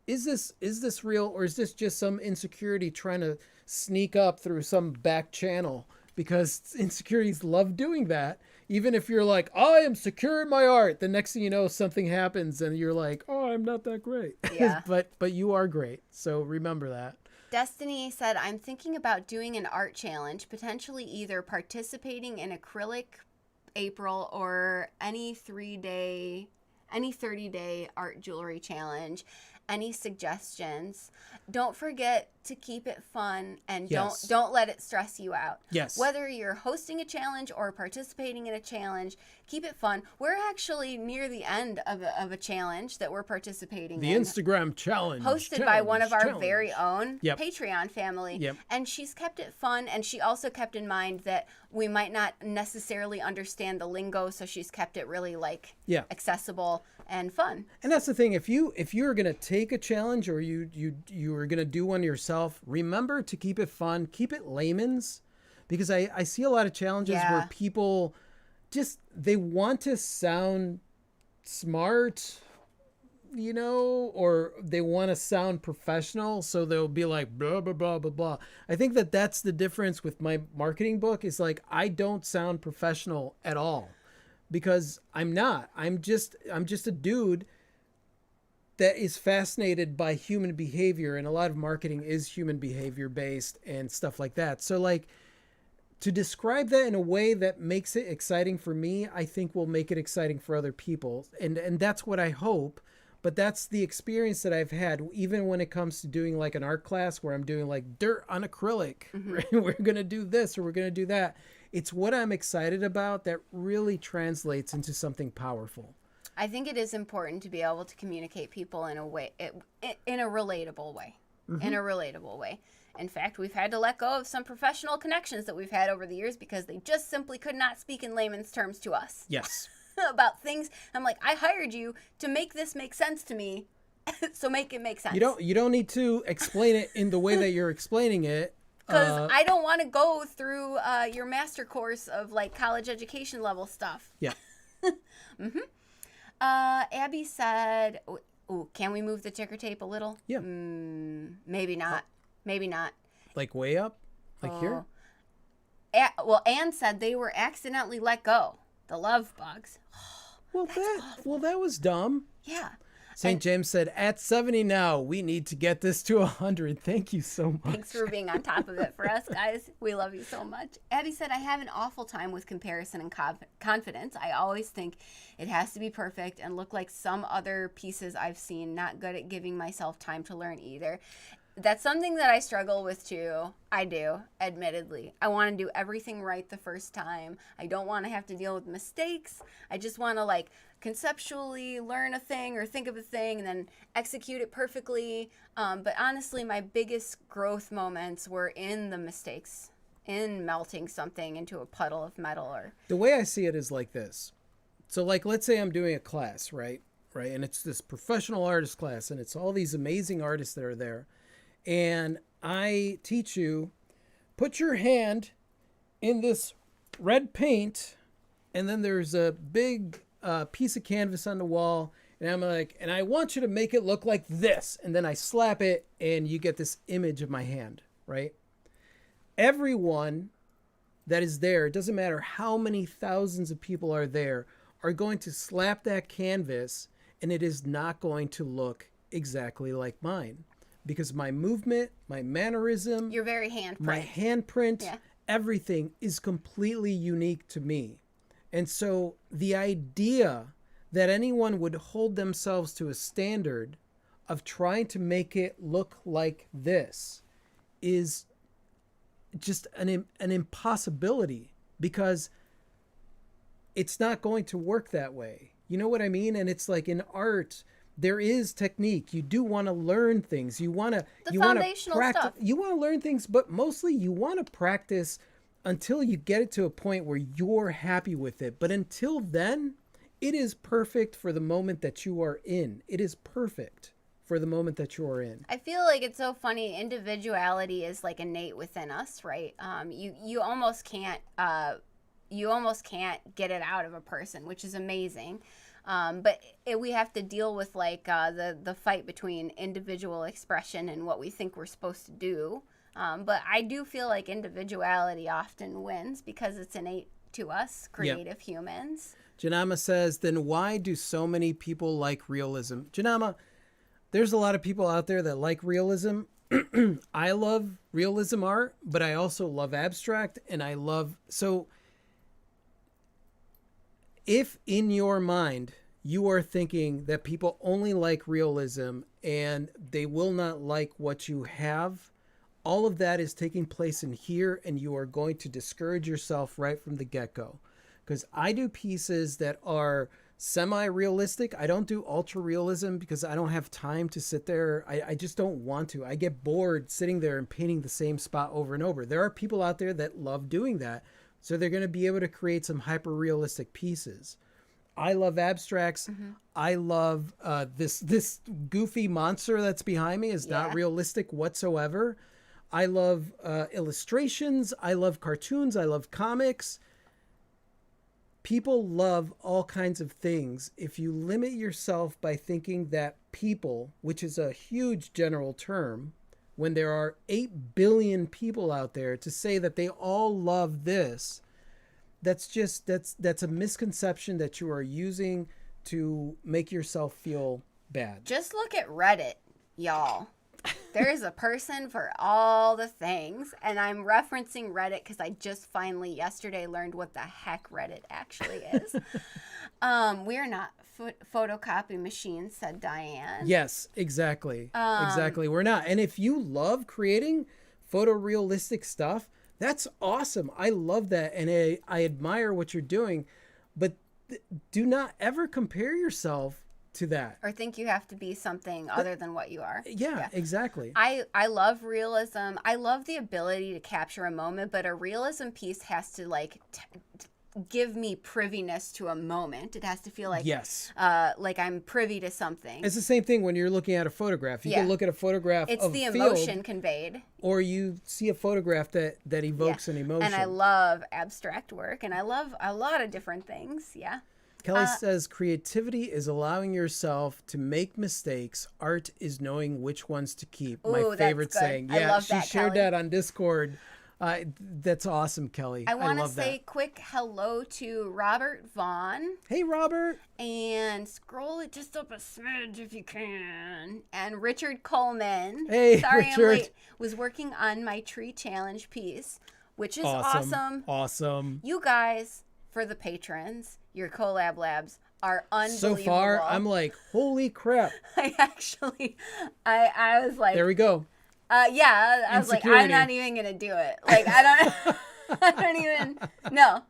Is this real, or is this just some insecurity trying to sneak up through some back channel? Because insecurities love doing that. Even if you're like, I am secure in my art, the next thing you know, something happens and you're like, oh, I'm not that great. Yeah. but you are great. So remember that. Destiny said, I'm thinking about doing an art challenge, potentially either participating in acrylic April or any 30-day art jewelry challenge. Any suggestions? Don't forget to keep it fun, and Yes. don't let it stress you out. Yes. Whether you're hosting a challenge or participating in a challenge, keep it fun. We're actually near the end of a challenge that we're participating The in. Instagram challenge. Hosted by one of our challenge. very own Yep. Patreon family. Yep. And she's kept it fun, and she also kept in mind that we might not necessarily understand the lingo, so she's kept it really Yeah. accessible and fun. And that's the thing. If you're gonna take a challenge or you are gonna do one yourself, remember to keep it fun, keep it layman's, because I see a lot of challenges where people just they want to sound smart, or they want to sound professional, so they'll be like blah blah blah blah blah. I think that's the difference with my marketing book. Is like I don't sound professional at all. Because I'm not. I'm just a dude that is fascinated by human behavior, and a lot of marketing is human behavior based and stuff like that. So like to describe that in a way that makes it exciting for me, I think will make it exciting for other people. And that's what I hope. But that's the experience that I've had, even when it comes to doing like an art class where I'm doing like dirt on acrylic. Right? We're going to do this or we're going to do that. It's what I'm excited about that really translates into something powerful. I think it is important to be able to communicate people in a way, in a relatable way. In a relatable way. In fact, we've had to let go of some professional connections that we've had over the years because they just simply could not speak in layman's terms to us. Yes. About things. I'm like, I hired you to make this make sense to me, so make it make sense. You don't need to explain it in the way that you're explaining it. Because I don't want to go through your master course of like college education level stuff. Yeah. Abby said, "Ooh, can we move the ticker tape a little?" Yeah. Maybe not. Maybe not. Like way up? Like here? Well, Anne said they were accidentally let go. The love bugs. Well, that was dumb. Yeah. St. James said, at 70 now, we need to get this to 100. Thank you so much. Thanks for being on top of it for us, guys. We love you so much. Abby said, I have an awful time with comparison and confidence. I always think it has to be perfect and look like some other pieces I've seen. Not good at giving myself time to learn either. That's something that I struggle with too. I do, admittedly. I want to do everything right the first time. I don't want to have to deal with mistakes. I just want to like conceptually learn a thing or think of a thing and then execute it perfectly. But honestly, my biggest growth moments were in the mistakes, in melting something into a puddle of metal. Or the way I see it is like this. So like, let's say I'm doing a class, right? And it's this professional artist class and it's all these amazing artists that are there. And I teach you, put your hand in this red paint, and then there's a big piece of canvas on the wall, and I'm like, and I want you to make it look like this. And then I slap it, and you get this image of my hand, right? Everyone that is there, it doesn't matter how many thousands of people are there, are going to slap that canvas, and it is not going to look exactly like mine. Because my movement, my mannerism, your very handprint, my handprint, everything is completely unique to me. And so the idea that anyone would hold themselves to a standard of trying to make it look like this is just an impossibility, because it's not going to work that way. You know what I mean? And it's like in art, there is technique. You do want to learn things. You want to foundational stuff. You want to learn things, but mostly you want to practice until you get it to a point where you're happy with it. But until then, it is perfect for the moment that you are in. It is perfect for the moment that you are in. I feel like it's so funny. Individuality is like innate within us, right? You almost can't get it out of a person, which is amazing. But we have to deal with like the fight between individual expression and what we think we're supposed to do. But I do feel like individuality often wins because it's innate to us, creative humans. Janama says, then why do so many people like realism? Janama, there's a lot of people out there that like realism. I love realism art, but I also love abstract, and I love... So if in your mind you are thinking that people only like realism and they will not like what you have, all of that is taking place in here, and you are going to discourage yourself right from the get-go. Because I do pieces that are semi-realistic. I don't do ultra-realism because I don't have time to sit there. I just don't want to. I get bored sitting there and painting the same spot over and over. There are people out there that love doing that, so they're going to be able to create some hyper-realistic pieces. I love abstracts. Mm-hmm. I love this goofy monster that's behind me is not realistic whatsoever. I love illustrations. I love cartoons. I love comics. People love all kinds of things. If you limit yourself by thinking that people, which is a huge general term, when there are 8 billion people out there, to say that they all love this, that's a misconception that you are using to make yourself feel bad. Just look at Reddit, y'all. There's a person for all the things, and I'm referencing Reddit because I just finally yesterday learned what the heck Reddit actually is. We are not photocopy machines, said Diane. Yes, exactly. Exactly. We're not. And if you love creating photorealistic stuff, that's awesome. I love that, and I admire what you're doing, but do not ever compare yourself to that, or think you have to be something other than what you are. Yeah, exactly. I love realism. I love the ability to capture a moment, but a realism piece has to like give me priviness to a moment. It has to feel like like I'm privy to something. It's the same thing when you're looking at a photograph. You can look at a photograph it's of the field, emotion conveyed, or you see a photograph that evokes an emotion. And I love abstract work, and I love a lot of different things. Kelly says, creativity is allowing yourself to make mistakes. Art is knowing which ones to keep. Ooh, my favorite that's good. saying. I Yeah, love she that, shared Kelly. that on Discord. That's awesome, Kelly. I want to love say that. quick hello to Robert Vaughn. Hey, Robert. And scroll it just up a smidge if you can. And Richard Coleman. Hey, Sorry Richard. I'm late. Was working on my tree challenge piece, which is awesome. Awesome. You guys, for the patrons, your collab labs are unbelievable. So far, I'm like, holy crap. I was like. There we go. I was like, I'm not even gonna do it. Like, I don't even know.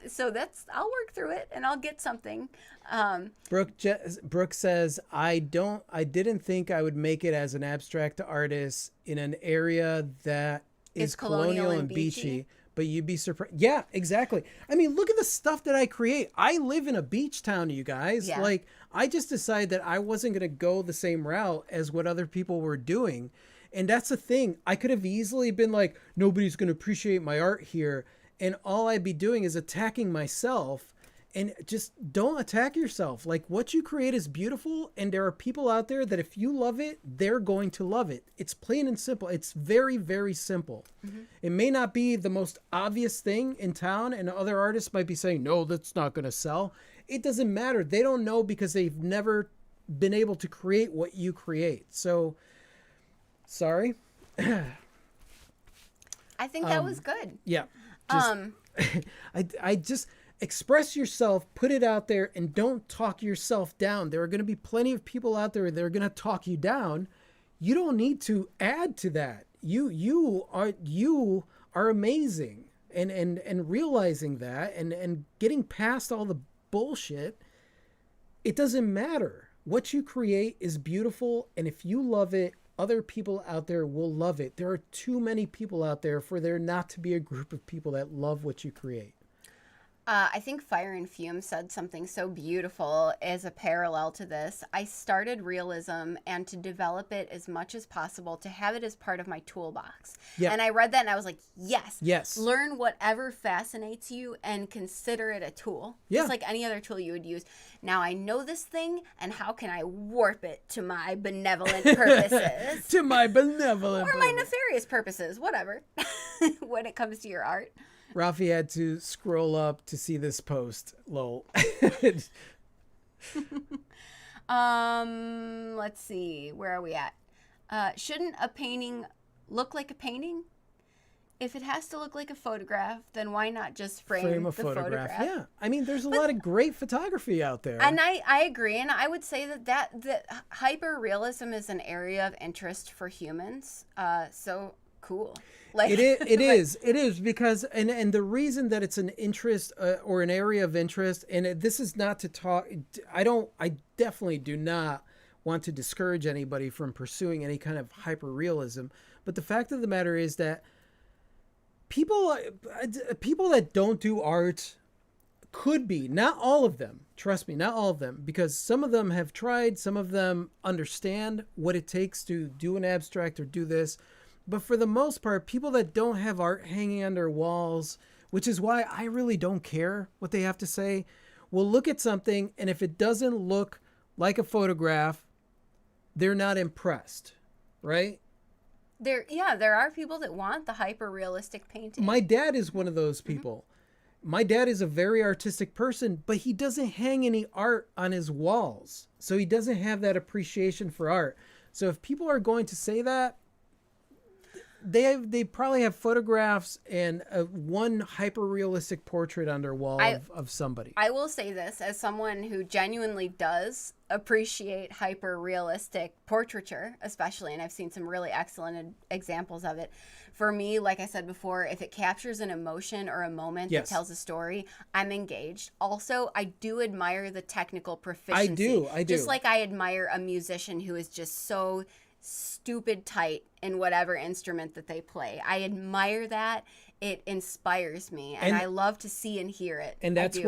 So I'll work through it and I'll get something. Brooke says, I didn't think I would make it as an abstract artist in an area that is colonial and beachy. But you'd be surprised. Yeah, exactly. I mean, look at the stuff that I create. I live in a beach town, you guys. Yeah. Like, I just decided that I wasn't going to go the same route as what other people were doing. And that's the thing. I could have easily been like, nobody's going to appreciate my art here. And all I'd be doing is attacking myself. And just don't attack yourself. Like, what you create is beautiful. And there are people out there that if you love it, they're going to love it. It's plain and simple. It's very, very simple. Mm-hmm. It may not be the most obvious thing in town. And other artists might be saying, no, that's not going to sell. It doesn't matter. They don't know because they've never been able to create what you create. So, sorry. I think that was good. Yeah. I just... Express yourself, put it out there, and don't talk yourself down. There are going to be plenty of people out there that are going to talk you down. You don't need to add to that. You are amazing. and realizing that and getting past all the bullshit. It doesn't matter. What you create is beautiful, and if you love it, other people out there will love it. There are too many people out there for there not to be a group of people that love what you create. I think Fire and Fume said something so beautiful as a parallel to this. I started realism and to develop it as much as possible, to have it as part of my toolbox. Yeah. And I read that and I was like, yes. Yes. Learn whatever fascinates you and consider it a tool. Yeah. Just like any other tool you would use. Now I know this thing, and how can I warp it to my benevolent purposes? To my benevolent Or my purpose. nefarious purposes, whatever, when it comes to your art. Ralphie had to scroll up to see this post. Lol. Let's see. Where are we at? Shouldn't a painting look like a painting? If it has to look like a photograph, then why not just frame a the photograph. Yeah. I mean, there's a lot of great photography out there. And I agree. And I would say that hyper-realism is an area of interest for humans. So cool. Like It is because and the reason that it's an interest or an area of interest, and this is not to talk, I definitely do not want to discourage anybody from pursuing any kind of hyper realism, but the fact of the matter is that people that don't do art could be, not all of them, trust me, not all of them, because some of them have tried, some of them understand what it takes to do an abstract or do this. But for the most part, people that don't have art hanging on their walls, which is why I really don't care what they have to say, will look at something, and if it doesn't look like a photograph, they're not impressed, right? there are people that want the hyper-realistic painting. My dad is one of those people. My dad is a very artistic person, but he doesn't hang any art on his walls. So he doesn't have that appreciation for art. So if people are going to say that, they probably have photographs and one hyper realistic portrait on their wall of somebody. I will say this as someone who genuinely does appreciate hyper realistic portraiture, especially, and I've seen some really excellent examples of it. For me, like I said before, if it captures an emotion or a moment Yes. that tells a story, I'm engaged. Also, I do admire the technical proficiency. I do. Just like I admire a musician who is just so stupid tight in whatever instrument that they play. I admire that. It inspires me, and I love to see and hear it. And that's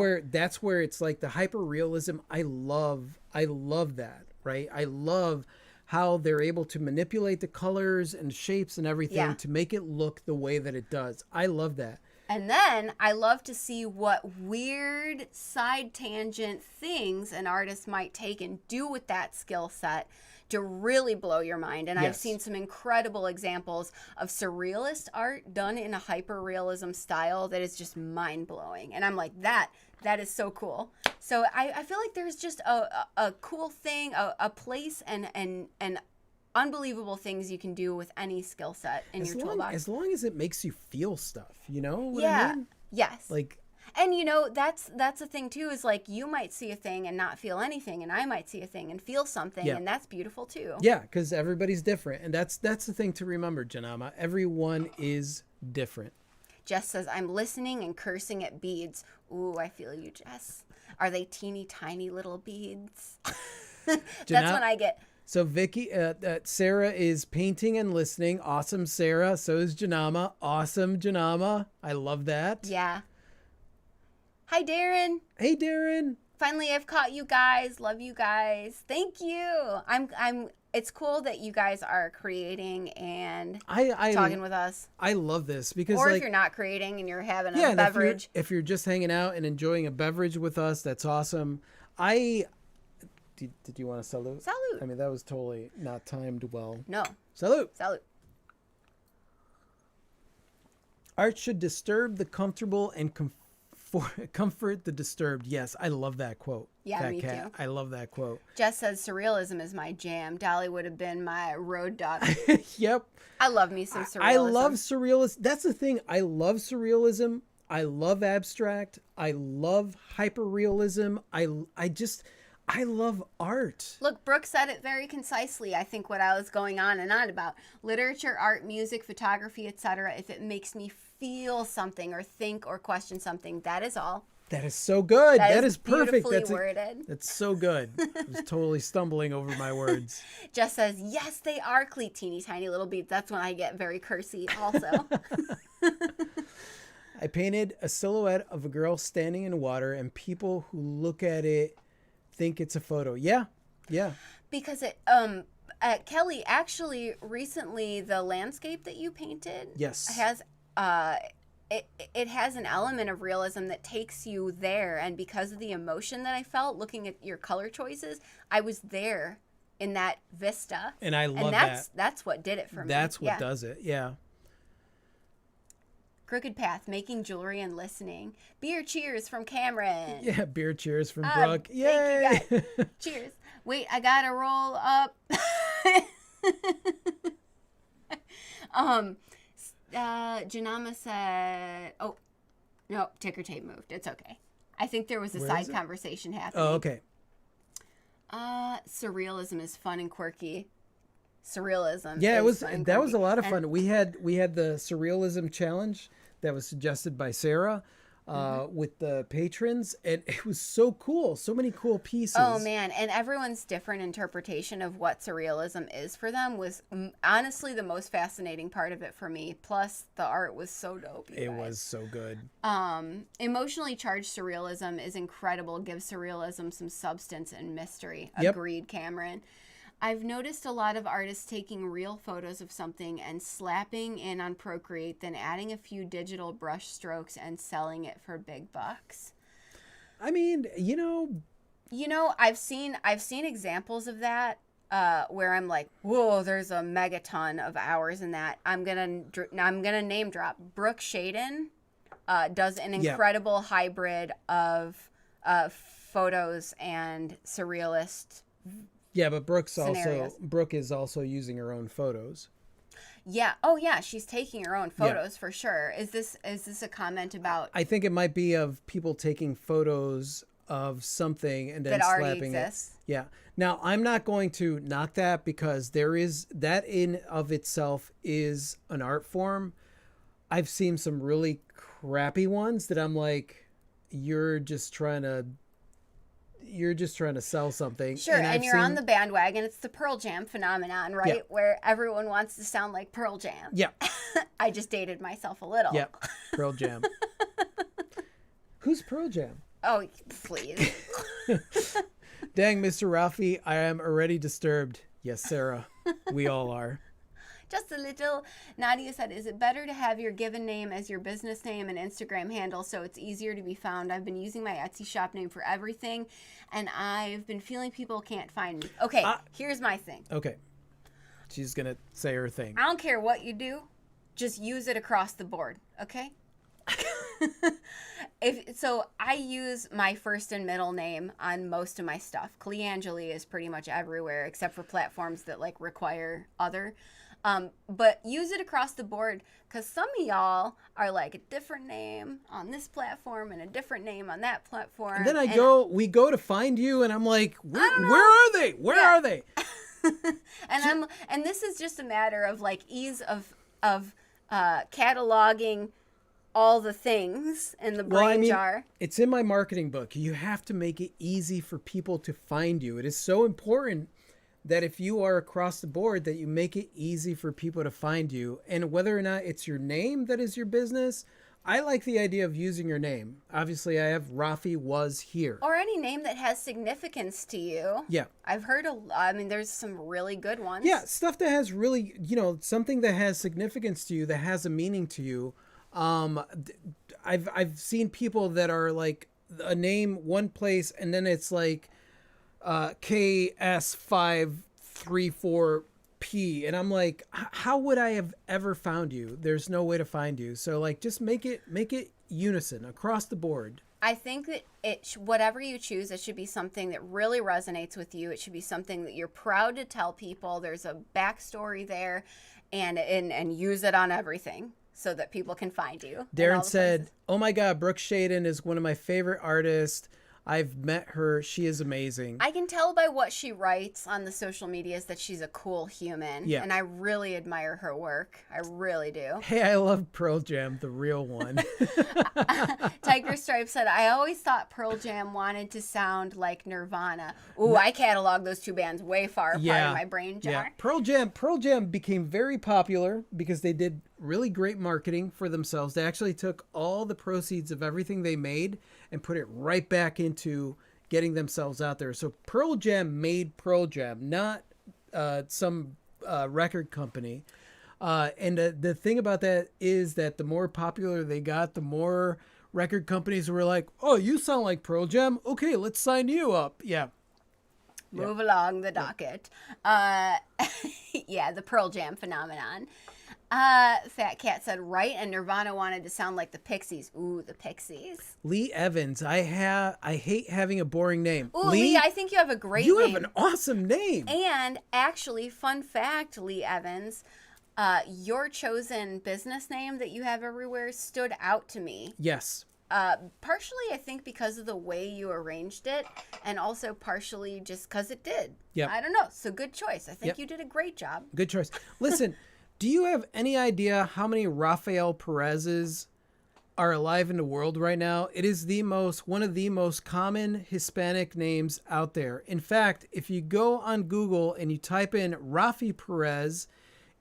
where it's like the hyper realism. I love that, right? I love how they're able to manipulate the colors and shapes and everything to make it look the way that it does. I love that. And then I love to see what weird side tangent things an artist might take and do with that skill set to really blow your mind. And I've Yes. seen some incredible examples of surrealist art done in a hyper-realism style that is just mind-blowing. And I'm like, that is so cool. So I feel like there's just a cool thing, a place and unbelievable things you can do with any skill set in your toolbox. As long as it makes you feel stuff, you know what I mean? Yes. Like, and that's the thing too, is like you might see a thing and not feel anything, and I might see a thing and feel something, and that's beautiful too. yeah, because everybody's different, and that's the thing to remember, Janama. Everyone is different. Jess says, I'm listening and cursing at beads. Ooh, I feel you, Jess. Are they teeny tiny little beads? That's when I get... So Vicky, Sarah is painting and listening. Awesome, Sarah. So is Janama. Awesome, Janama. I love that. Yeah. Hi, Darren. Hey, Darren. Finally, I've caught you guys. Love you guys. Thank you. It's cool that you guys are creating and talking with us. I love this because, or like, if you're not creating and you're having a beverage. If you're just hanging out and enjoying a beverage with us, that's awesome. Did you want to salute? Salute. I mean, that was totally not timed well. No. Salute. Salute. Art should disturb the comfortable and comfort the disturbed. Yes, I love that quote. Yeah, Fat me Cat. too. I love that quote. Jess says surrealism is my jam. Dolly would have been my road dog. Yep. I love me some surrealism. I love surrealism. That's the thing. I love surrealism. I love abstract. I love hyperrealism. I love art. Look, Brooke said it very concisely. I think what I was going on and on about. Literature, art, music, photography, etc. If it makes me feel something or think or question something, that is all. That is so good. That is perfect. Beautifully worded. That's so good. I was totally stumbling over my words. Jess says, yes, they are teeny tiny little beads. That's when I get very cursy also. I painted a silhouette of a girl standing in water, and people who look at it think it's a photo. Yeah. Because Kelly, actually, recently the landscape that you painted has it has an element of realism that takes you there, and because of the emotion that I felt looking at your color choices, I was there in that vista. And I love that. That's what did it for me. That's what does it. Yeah. Crooked Path, making jewelry and listening. Beer cheers from Cameron. Yeah, beer cheers from Brooke. Yay! Thank you guys. Cheers. Wait, I gotta roll up. Janama said, oh, no, ticker tape moved. It's okay. I think there was a side conversation happening. Oh, okay. Surrealism is fun and quirky. Surrealism. Yeah, it was. That That was a lot of fun. We had the Surrealism challenge that was suggested by Sarah with the patrons, and it was so cool. So many cool pieces. Oh man, and everyone's different interpretation of what surrealism is for them was honestly the most fascinating part of it for me. Plus, the art was so dope. It was so good. Emotionally charged surrealism is incredible. Gives surrealism some substance and mystery. Yep. Agreed, Cameron. I've noticed a lot of artists taking real photos of something and slapping in on Procreate, then adding a few digital brush strokes and selling it for big bucks. I mean, I've seen examples of that where I'm like, whoa, there's a megaton of hours in that. I'm gonna name drop. Brooke Shaden does an incredible hybrid of photos and surrealist. Yeah, but Brooke is also using her own photos. Yeah. Oh, yeah. She's taking her own photos for sure. Is this a comment about? I think it might be of people taking photos of something and then that already slapping exists. it. Yeah. Now, I'm not going to knock that because there is that in of itself is an art form. I've seen some really crappy ones that I'm like, you're just trying to sell something. Sure, and you're on the bandwagon. It's the Pearl Jam phenomenon, right? Yeah. Where everyone wants to sound like Pearl Jam. Yeah. I just dated myself a little. Yeah. Pearl Jam. Who's Pearl Jam? Oh, please. Dang, Mr. Rafi, I am already disturbed. Yes, Sarah. We all are. Just a little. Nadia said, is it better to have your given name as your business name and Instagram handle so it's easier to be found? I've been using my Etsy shop name for everything, and I've been feeling people can't find me. Okay, here's my thing. Okay. She's going to say her thing. I don't care what you do. Just use it across the board, okay? So I use my first and middle name on most of my stuff. Cleangeli is pretty much everywhere except for platforms that like require other. But use it across the board because some of y'all are like a different name on this platform and a different name on that platform. And then we go to find you, and I'm like, where are they? Where are they? And this is just a matter of like ease of cataloging all the things in the brain jar. It's in my marketing book. You have to make it easy for people to find you. It is so important that if you are across the board, that you make it easy for people to find you. And whether or not it's your name that is your business, I like the idea of using your name. Obviously, I have Rafi was here. Or any name that has significance to you. Yeah. I've heard, there's some really good ones. Yeah, stuff that has really, something that has significance to you, that has a meaning to you. I've seen people that are like a name one place and then it's like KS534P, and I'm like, how would I have ever found you? There's no way to find you. So like, just make it unison across the board. I think that whatever you choose, it should be something that really resonates with you. It should be something that you're proud to tell people. There's a backstory there, and use it on everything so that people can find you. Darren said, "Oh my God, Brooke Shaden is one of my favorite artists. I've met her. She is amazing. I can tell by what she writes on the social medias that she's a cool human. Yeah. And I really admire her work. I really do. Hey, I love Pearl Jam, the real one. Tiger Stripe said, I always thought Pearl Jam wanted to sound like Nirvana. Ooh, I cataloged those two bands way far apart in my brain jar. Yeah. Pearl Jam became very popular because they did really great marketing for themselves. They actually took all the proceeds of everything they made and put it right back into getting themselves out there. So Pearl Jam made Pearl Jam, not some record company. And the thing about that is that the more popular they got, the more record companies were like, oh, you sound like Pearl Jam. Okay, let's sign you up. Yeah. Move along the docket. Yeah, the Pearl Jam phenomenon. Fat Cat said, right, and Nirvana wanted to sound like the Pixies. Ooh, the Pixies. Lee Evans. I hate having a boring name. Ooh, Lee, I think you have a great You name. have an awesome name. And actually, fun fact, Lee Evans, your chosen business name that you have everywhere stood out to me. Yes. Partially, I think, because of the way you arranged it, and also partially just because it did. Yep. I don't know. So good choice. I think you did a great job. Good choice. Listen, do you have any idea how many Rafael Perez's are alive in the world right now? It is one of the most common Hispanic names out there. In fact, if you go on Google and you type in Rafi Perez,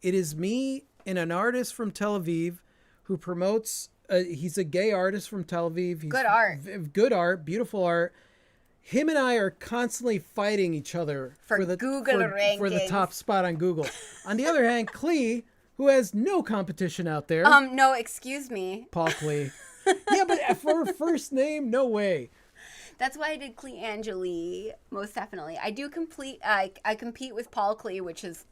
it is me and an artist from Tel Aviv who promotes. He's a gay artist from Tel Aviv. Good art. Good art. Beautiful art. Him and I are constantly fighting each other for the top spot on Google. On the other hand, Klee, who has no competition out there. No, excuse me. Paul Klee. Yeah, but for a first name, no way. That's why I did Klee Angeli, most definitely. I do I compete with Paul Klee, which is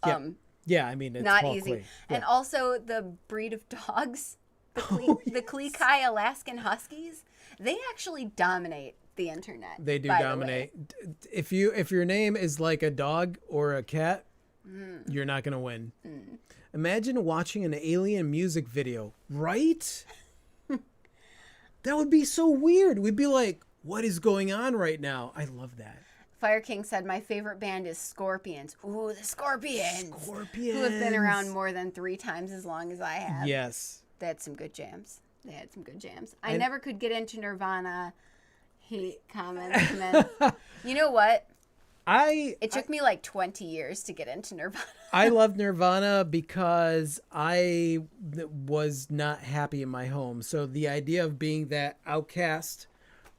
yeah, I mean, it's not Paul easy. Klee. Yeah. And also the breed of dogs, the Klee Kai Alaskan Huskies, they actually dominate the internet. They do dominate. If your name is like a dog or a cat, you're not going to win. Imagine watching an alien music video, right? That would be so weird. We'd be like, what is going on right now? I love that. Fire King said, my favorite band is Scorpions. Ooh, the Scorpions. Scorpions. Who have been around more than 3 times as long as I have. Yes. They had some good jams. I never could get into Nirvana. Hate comments. You know what? It took me like 20 years to get into Nirvana. I love Nirvana because I was not happy in my home. So the idea of being that outcast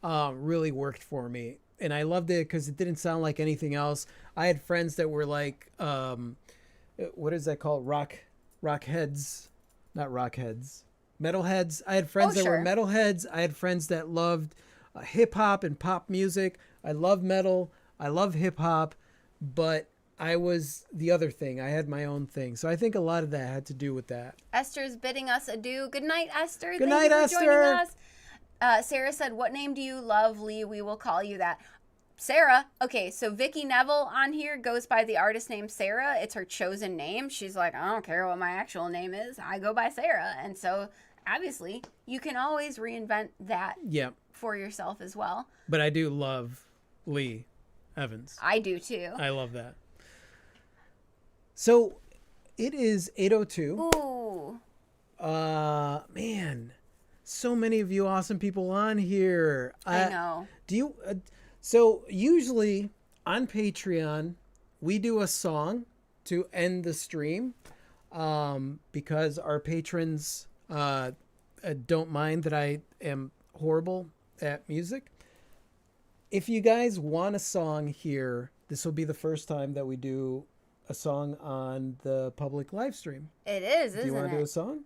really worked for me. And I loved it because it didn't sound like anything else. I had friends that were like, what is that called? Rock heads. Not rock heads. Metalheads. I had friends that were metalheads. I had friends that loved hip hop and pop music. I love metal. I love hip hop, but I was the other thing. I had my own thing. So I think a lot of that had to do with that. Esther's bidding us adieu. Good night, Esther. Good night, Esther. Thank you for joining us. Sarah said, what name do you love, Lee? We will call you that. Sarah. Okay, so Vicky Neville on here goes by the artist name Sarah. It's her chosen name. She's like, I don't care what my actual name is. I go by Sarah. And so obviously you can always reinvent that for yourself as well. But I do love Lee Evans. I do too. I love that. So it is 8:02. Ooh. Man, so many of you awesome people on here. I know. Do you? So usually on Patreon, we do a song to end the stream because our patrons don't mind that I am horrible at music. If you guys want a song here, this will be the first time that we do a song on the public live stream. It is, isn't it? Do you want to do a song?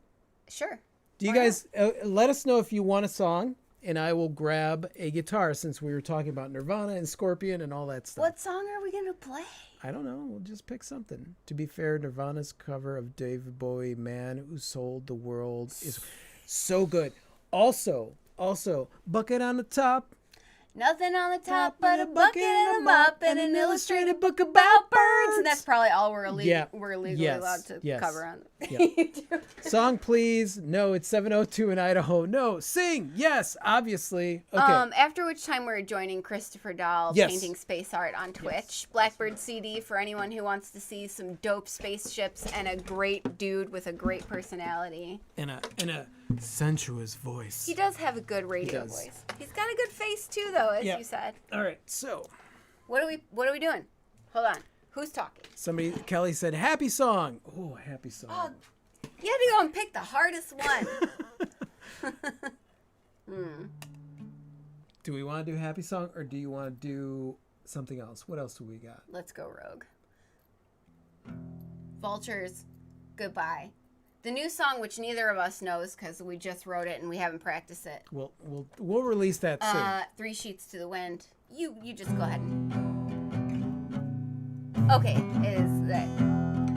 Sure. Do you guys let us know if you want a song, and I will grab a guitar since we were talking about Nirvana and Scorpion and all that stuff. What song are we going to play? I don't know. We'll just pick something. To be fair, Nirvana's cover of David Bowie, Man Who Sold the World, is so good. Also, Bucket on the Top. Nothing on the top but a bucket and a mop and an illustrated book about birds. And that's probably all we're legally allowed to cover on YouTube. Song, please. No, it's 7:02 in Idaho. No, sing. Yes, obviously. Okay. After which time we're joining Christopher Dahl painting space art on Twitch. Yes. Blackbird CD for anyone who wants to see some dope spaceships and a great dude with a great personality. And a sensuous voice. He does have a good radio voice. He's got a good face too, though, as you said. All right, so what are we doing? Hold on. Who's talking? Kelly said, happy song. Oh, happy song. Oh, you had to go and pick the hardest one. Do we want to do happy song or do you want to do something else? What else do we got? Let's go rogue. Vultures, Goodbye. The new song, which neither of us knows because we just wrote it and we haven't practiced it. We'll release that soon. 3 Sheets to the Wind. You just go ahead and... Okay, it is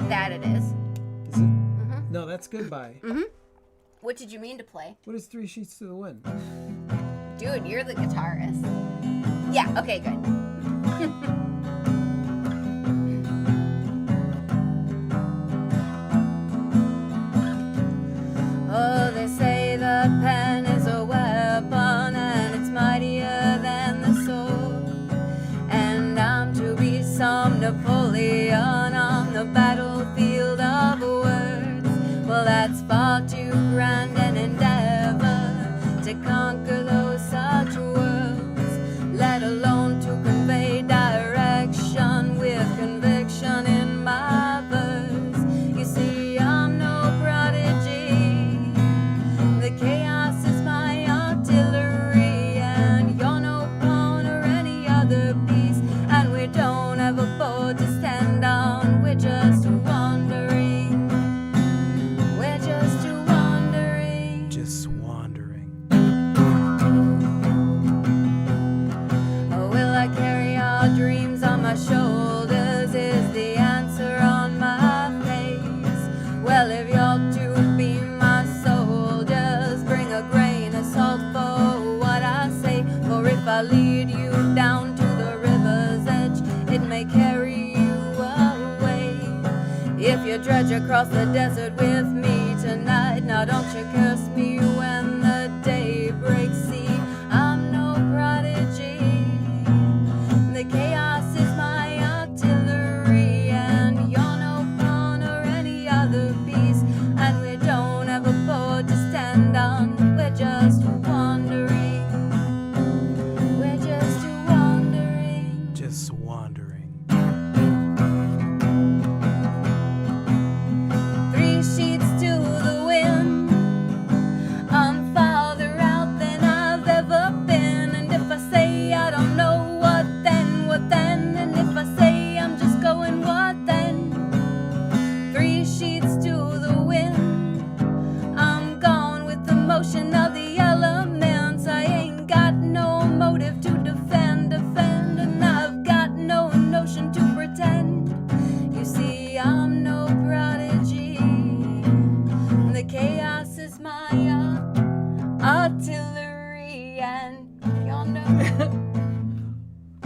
that it is. Is it? Mm-hmm. No, that's Goodbye. Mm-hmm. What did you mean to play? What is 3 Sheets to the Wind? Dude, you're the guitarist. Yeah, okay, good. Oh, they say the pen is a weapon and it's mightier than the sword. And I'm to be some Napoleon on the battlefield of words. Well, that's far too grand an endeavor to conquer those such worlds, let alone to convey direction with conviction in my verse. You see, I'm no prodigy. The chaos is my artillery, and you're no pawn or any other piece, and we don't have a board to stand on. We're just wandering. We're just wandering. Just wandering. Oh, will I carry our dreams on my shoulders? Is the answer on my face? Well, if you're to be my soldiers, bring a grain of salt for what I say. For if I lead you down to the river's edge, it may carry you away. If you trudge across the desert with me tonight, now don't you curse me when the day breaks. See, I'm no prodigy. The chaos is my artillery, and you're no pawn or any other piece, and we don't have a board to stand on. We're just wandering. We're just wandering. Just wandering. 3 sheets to the wind. I'm farther out than I've ever been. And if I say I don't know, what then? What then? And if I say I'm just going, what then? 3 sheets to the wind. I'm gone with the motion of the elements. I ain't got no motive to defend, and I've got no notion to pretend. You see, I'm no prodigy. The chaos is my artillery, and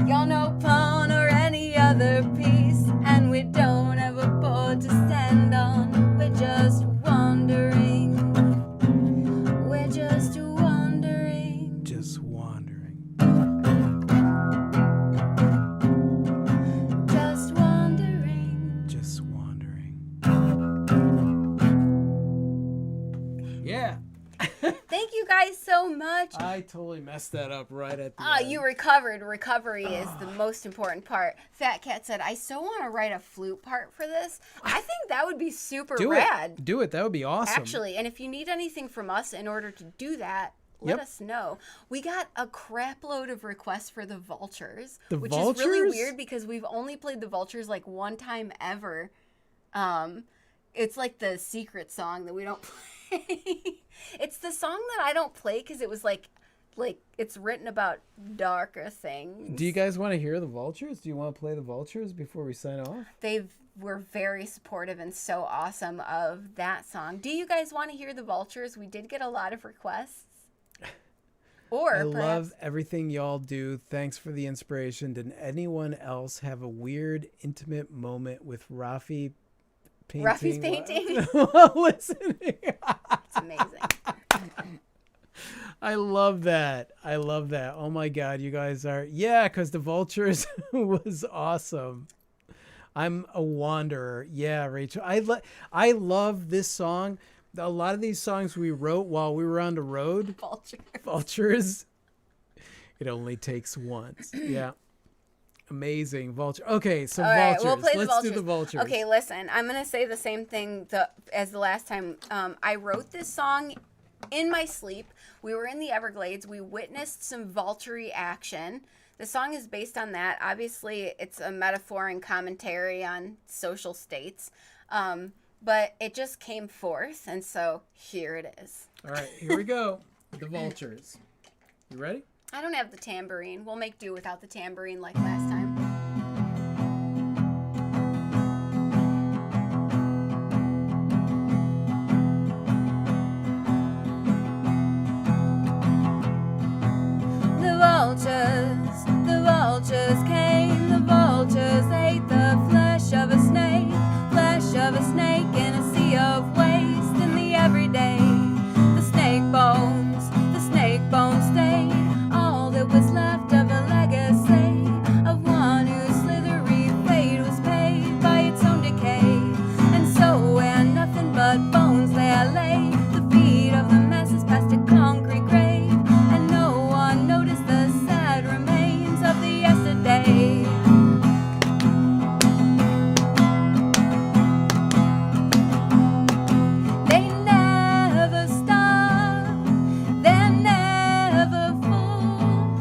you're no pawn or any other piece, and we don't have a board to stand on. We're just wandering. We're just wandering. Just wandering. Just wandering. Just wandering. Yeah. Thank you guys so much. I totally messed that up right at the end. You recovered. Recovery is the most important part. Fat Cat said, I so want to write a flute part for this. I think that would be super rad. Do it. That would be awesome. Actually, and if you need anything from us in order to do that, let us know. We got a crap load of requests for the Vultures, which is really weird because we've only played the Vultures like one time ever. It's like the secret song that we don't play. It's the song that I don't play because it was like it's written about darker things. Do you guys want to hear the Vultures? Do you want to play the Vultures before we sign off? They were very supportive and so awesome of that song. Do you guys want to hear the Vultures? We did get a lot of requests. Or I perhaps love everything y'all do. Thanks for the inspiration. Did anyone else have a weird, intimate moment with Rafi painting? Rafi's painting. While listening. It's amazing. I love that. I love that. Oh my God, you guys are. Yeah, because the Vultures was awesome. I'm a wanderer. Yeah, Rachel. I love this song. A lot of these songs we wrote while we were on the road. Vultures. It only takes once. Yeah. Amazing. Vulture. Okay, so All right, Vultures. we'll play the Let's Vultures. do the Vultures. Okay, listen. I'm going to say the same thing as the last time. I wrote this song in my sleep. We were in the Everglades. We witnessed some vulture action. The song is based on that. Obviously, it's a metaphor and commentary on social states. But it just came forth, and so here it is. All right, here we go. The Vultures. You ready? I don't have the tambourine. We'll make do without the tambourine like last time. The vultures came, the vultures ate the flesh of a snake in a sea of waste in the everyday. The snake bones stayed, all that was left of a legacy of one whose slithery fate was paid by its own decay. And so where nothing but bones there lay, the feet of the masses past a concrete grave, and no one noticed the sad remains of the yesterday. They never stop, they're never full.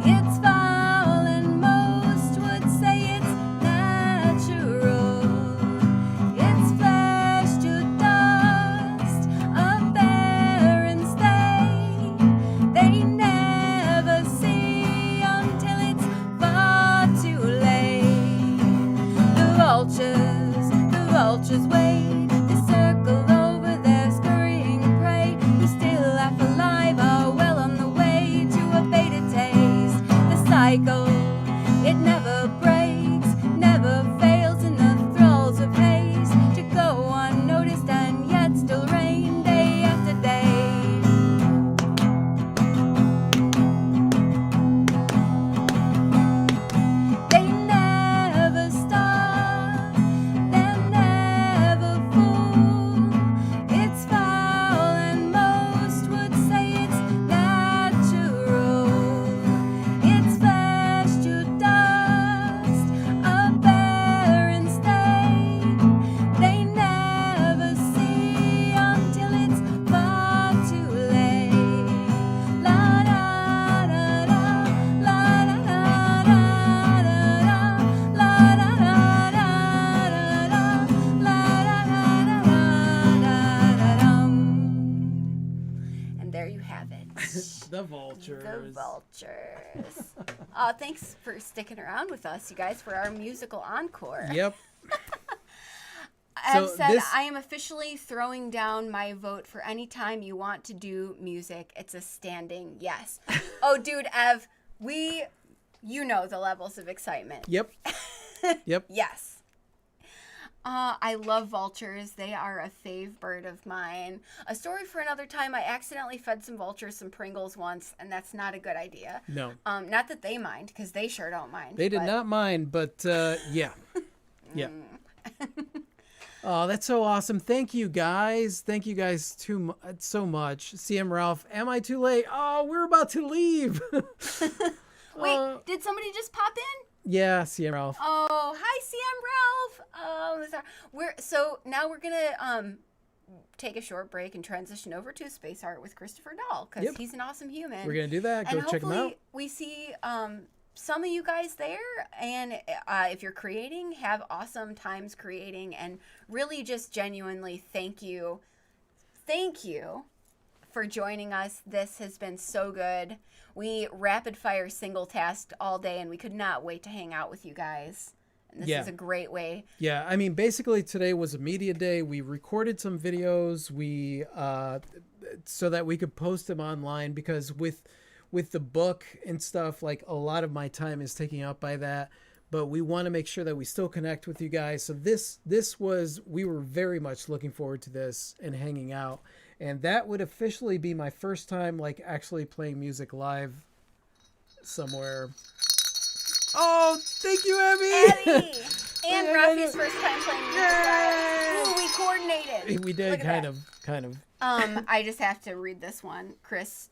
It's foul and most would say it's natural. It's flesh to dust, a barren state. They never see until it's far too late. The vultures wait, they circle over their scurrying prey, who still half alive are well on the way to a beta taste. The cycle, it never breaks, never fails in the thralls of haste, to go unnoticed and yet still reign day after day. They never stop, they're never full. It's foul and most would say it's natural. It's flesh to dust, a barren state. They never see until it's far too late. La da da da, la da da da da, la da da da da, la da da da da dum. And there you have it. The Vultures. The Vultures. Thanks for sticking around with us, you guys, for our musical encore. Yep. Ev So said, this- I am officially throwing down my vote for any time you want to do music. It's a standing yes. Oh, dude, Ev, you know the levels of excitement. Yep. Yep. Yes. I love vultures. They are a fave bird of mine. A story for another time. I accidentally fed some vultures some Pringles once, and that's not a good idea. No. Not that they mind, because they sure don't mind. They did but- not mind, but yeah. Yeah. Oh, that's so awesome. Thank you guys. Thank you guys so much. CM Ralph, am I too late? Oh, we're about to leave. Wait, did somebody just pop in? Yeah, CM Ralph. Oh, hi, CM Ralph. So now we're gonna take a short break and transition over to Space Art with Christopher Dahl, because Yep. he's an awesome human. We're going to do that. Go and check them hopefully out. we see some of you guys there, and if you're creating, have awesome times creating, and really just genuinely thank you for joining us. This has been so good. We rapid fire single tasked all day, and we could not wait to hang out with you guys. And this Yeah. is a great way. Yeah, I mean, basically today was a media day. We recorded some videos. We so that we could post them online, because with the book and stuff, like a lot of my time is taken up by that. But we want to make sure that we still connect with you guys. So we were very much looking forward to this and hanging out. And that would officially be my first time like actually playing music live somewhere. Oh, thank you, Abby! Abby! And Rafi's first time playing music live. Ooh, we coordinated. We did, kind of. I just have to read this one. Chris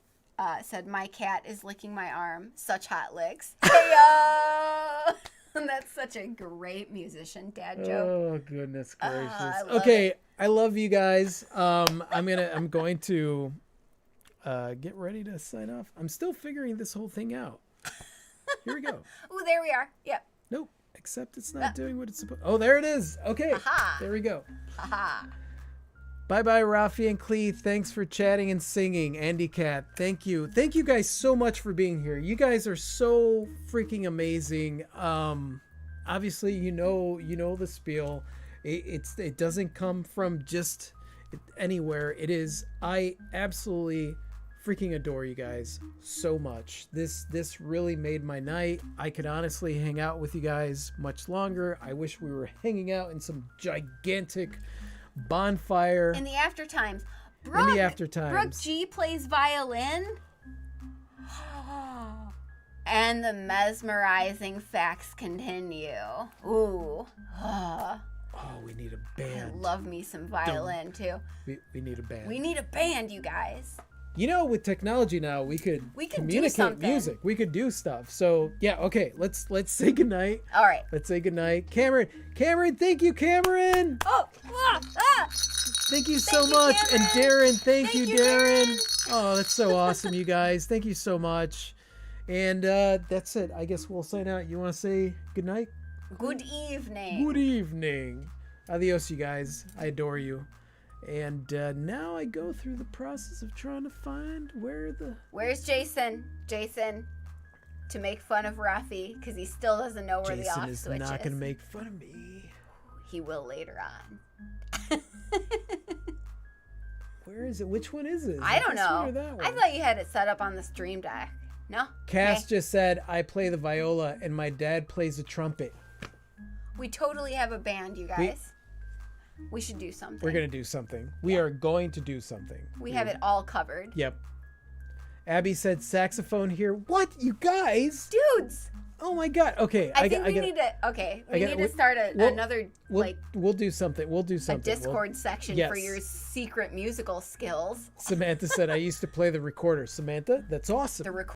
said, "My cat is licking my arm. Such hot licks." Hey-yo! That's such a great musician dad joke. Oh, goodness gracious. Okay, I love you guys. I'm going to get ready to sign off. I'm still figuring this whole thing out. Here we go. Ooh, there we are. Yep. Nope. Except it's not doing what it's supposed. Oh, there it is. Okay. Aha. There we go. Haha. Bye-bye, Rafi and Clee. Thanks for chatting and singing. Andy Cat, thank you. Thank you guys so much for being here. You guys are so freaking amazing. Obviously, you know the spiel. It doesn't come from just anywhere. It is. I absolutely freaking adore you guys so much. This really made my night. I could honestly hang out with you guys much longer. I wish we were hanging out in some gigantic bonfire In the after times. in the after times. Brooke G plays violin. And the mesmerizing facts continue. Ooh. Oh, we need a I band. love me some violin too. We need a band. We need a band, you guys. With technology now, we could do communicate something. music. We could do stuff. So yeah, okay. Let's say goodnight. All right. Let's say goodnight, Cameron. Thank you, Cameron. Oh, Thank you so you, much, Cameron. and Darren. Thank you, Darren. Darren. Oh, that's so awesome, you guys. Thank you so much. And that's it. I guess we'll sign out. You want to say goodnight? good evening. Good evening. Adios, you guys. I adore you. And now I go through the process of trying to find Where's Jason? Jason, to make fun of Rafi because he still doesn't know where the Jason off is switch not is. going to make fun of me. He will later on. Where is it? Which one is it? I don't know. swear that I one. thought you had it set up on the stream deck. No? Cass Okay. just said, I play the viola and my dad plays the trumpet. We totally have a band, you guys. We should do something. We're going to do something. We are going to do something. We have it all covered. Yep. Abby said saxophone here. What? You guys? Dudes! Oh my God. Okay. I think we need to start another, we'll do something. We'll do a something. Discord section yes. for your secret musical skills. Samantha said, I used to play the recorder. Samantha, that's awesome. The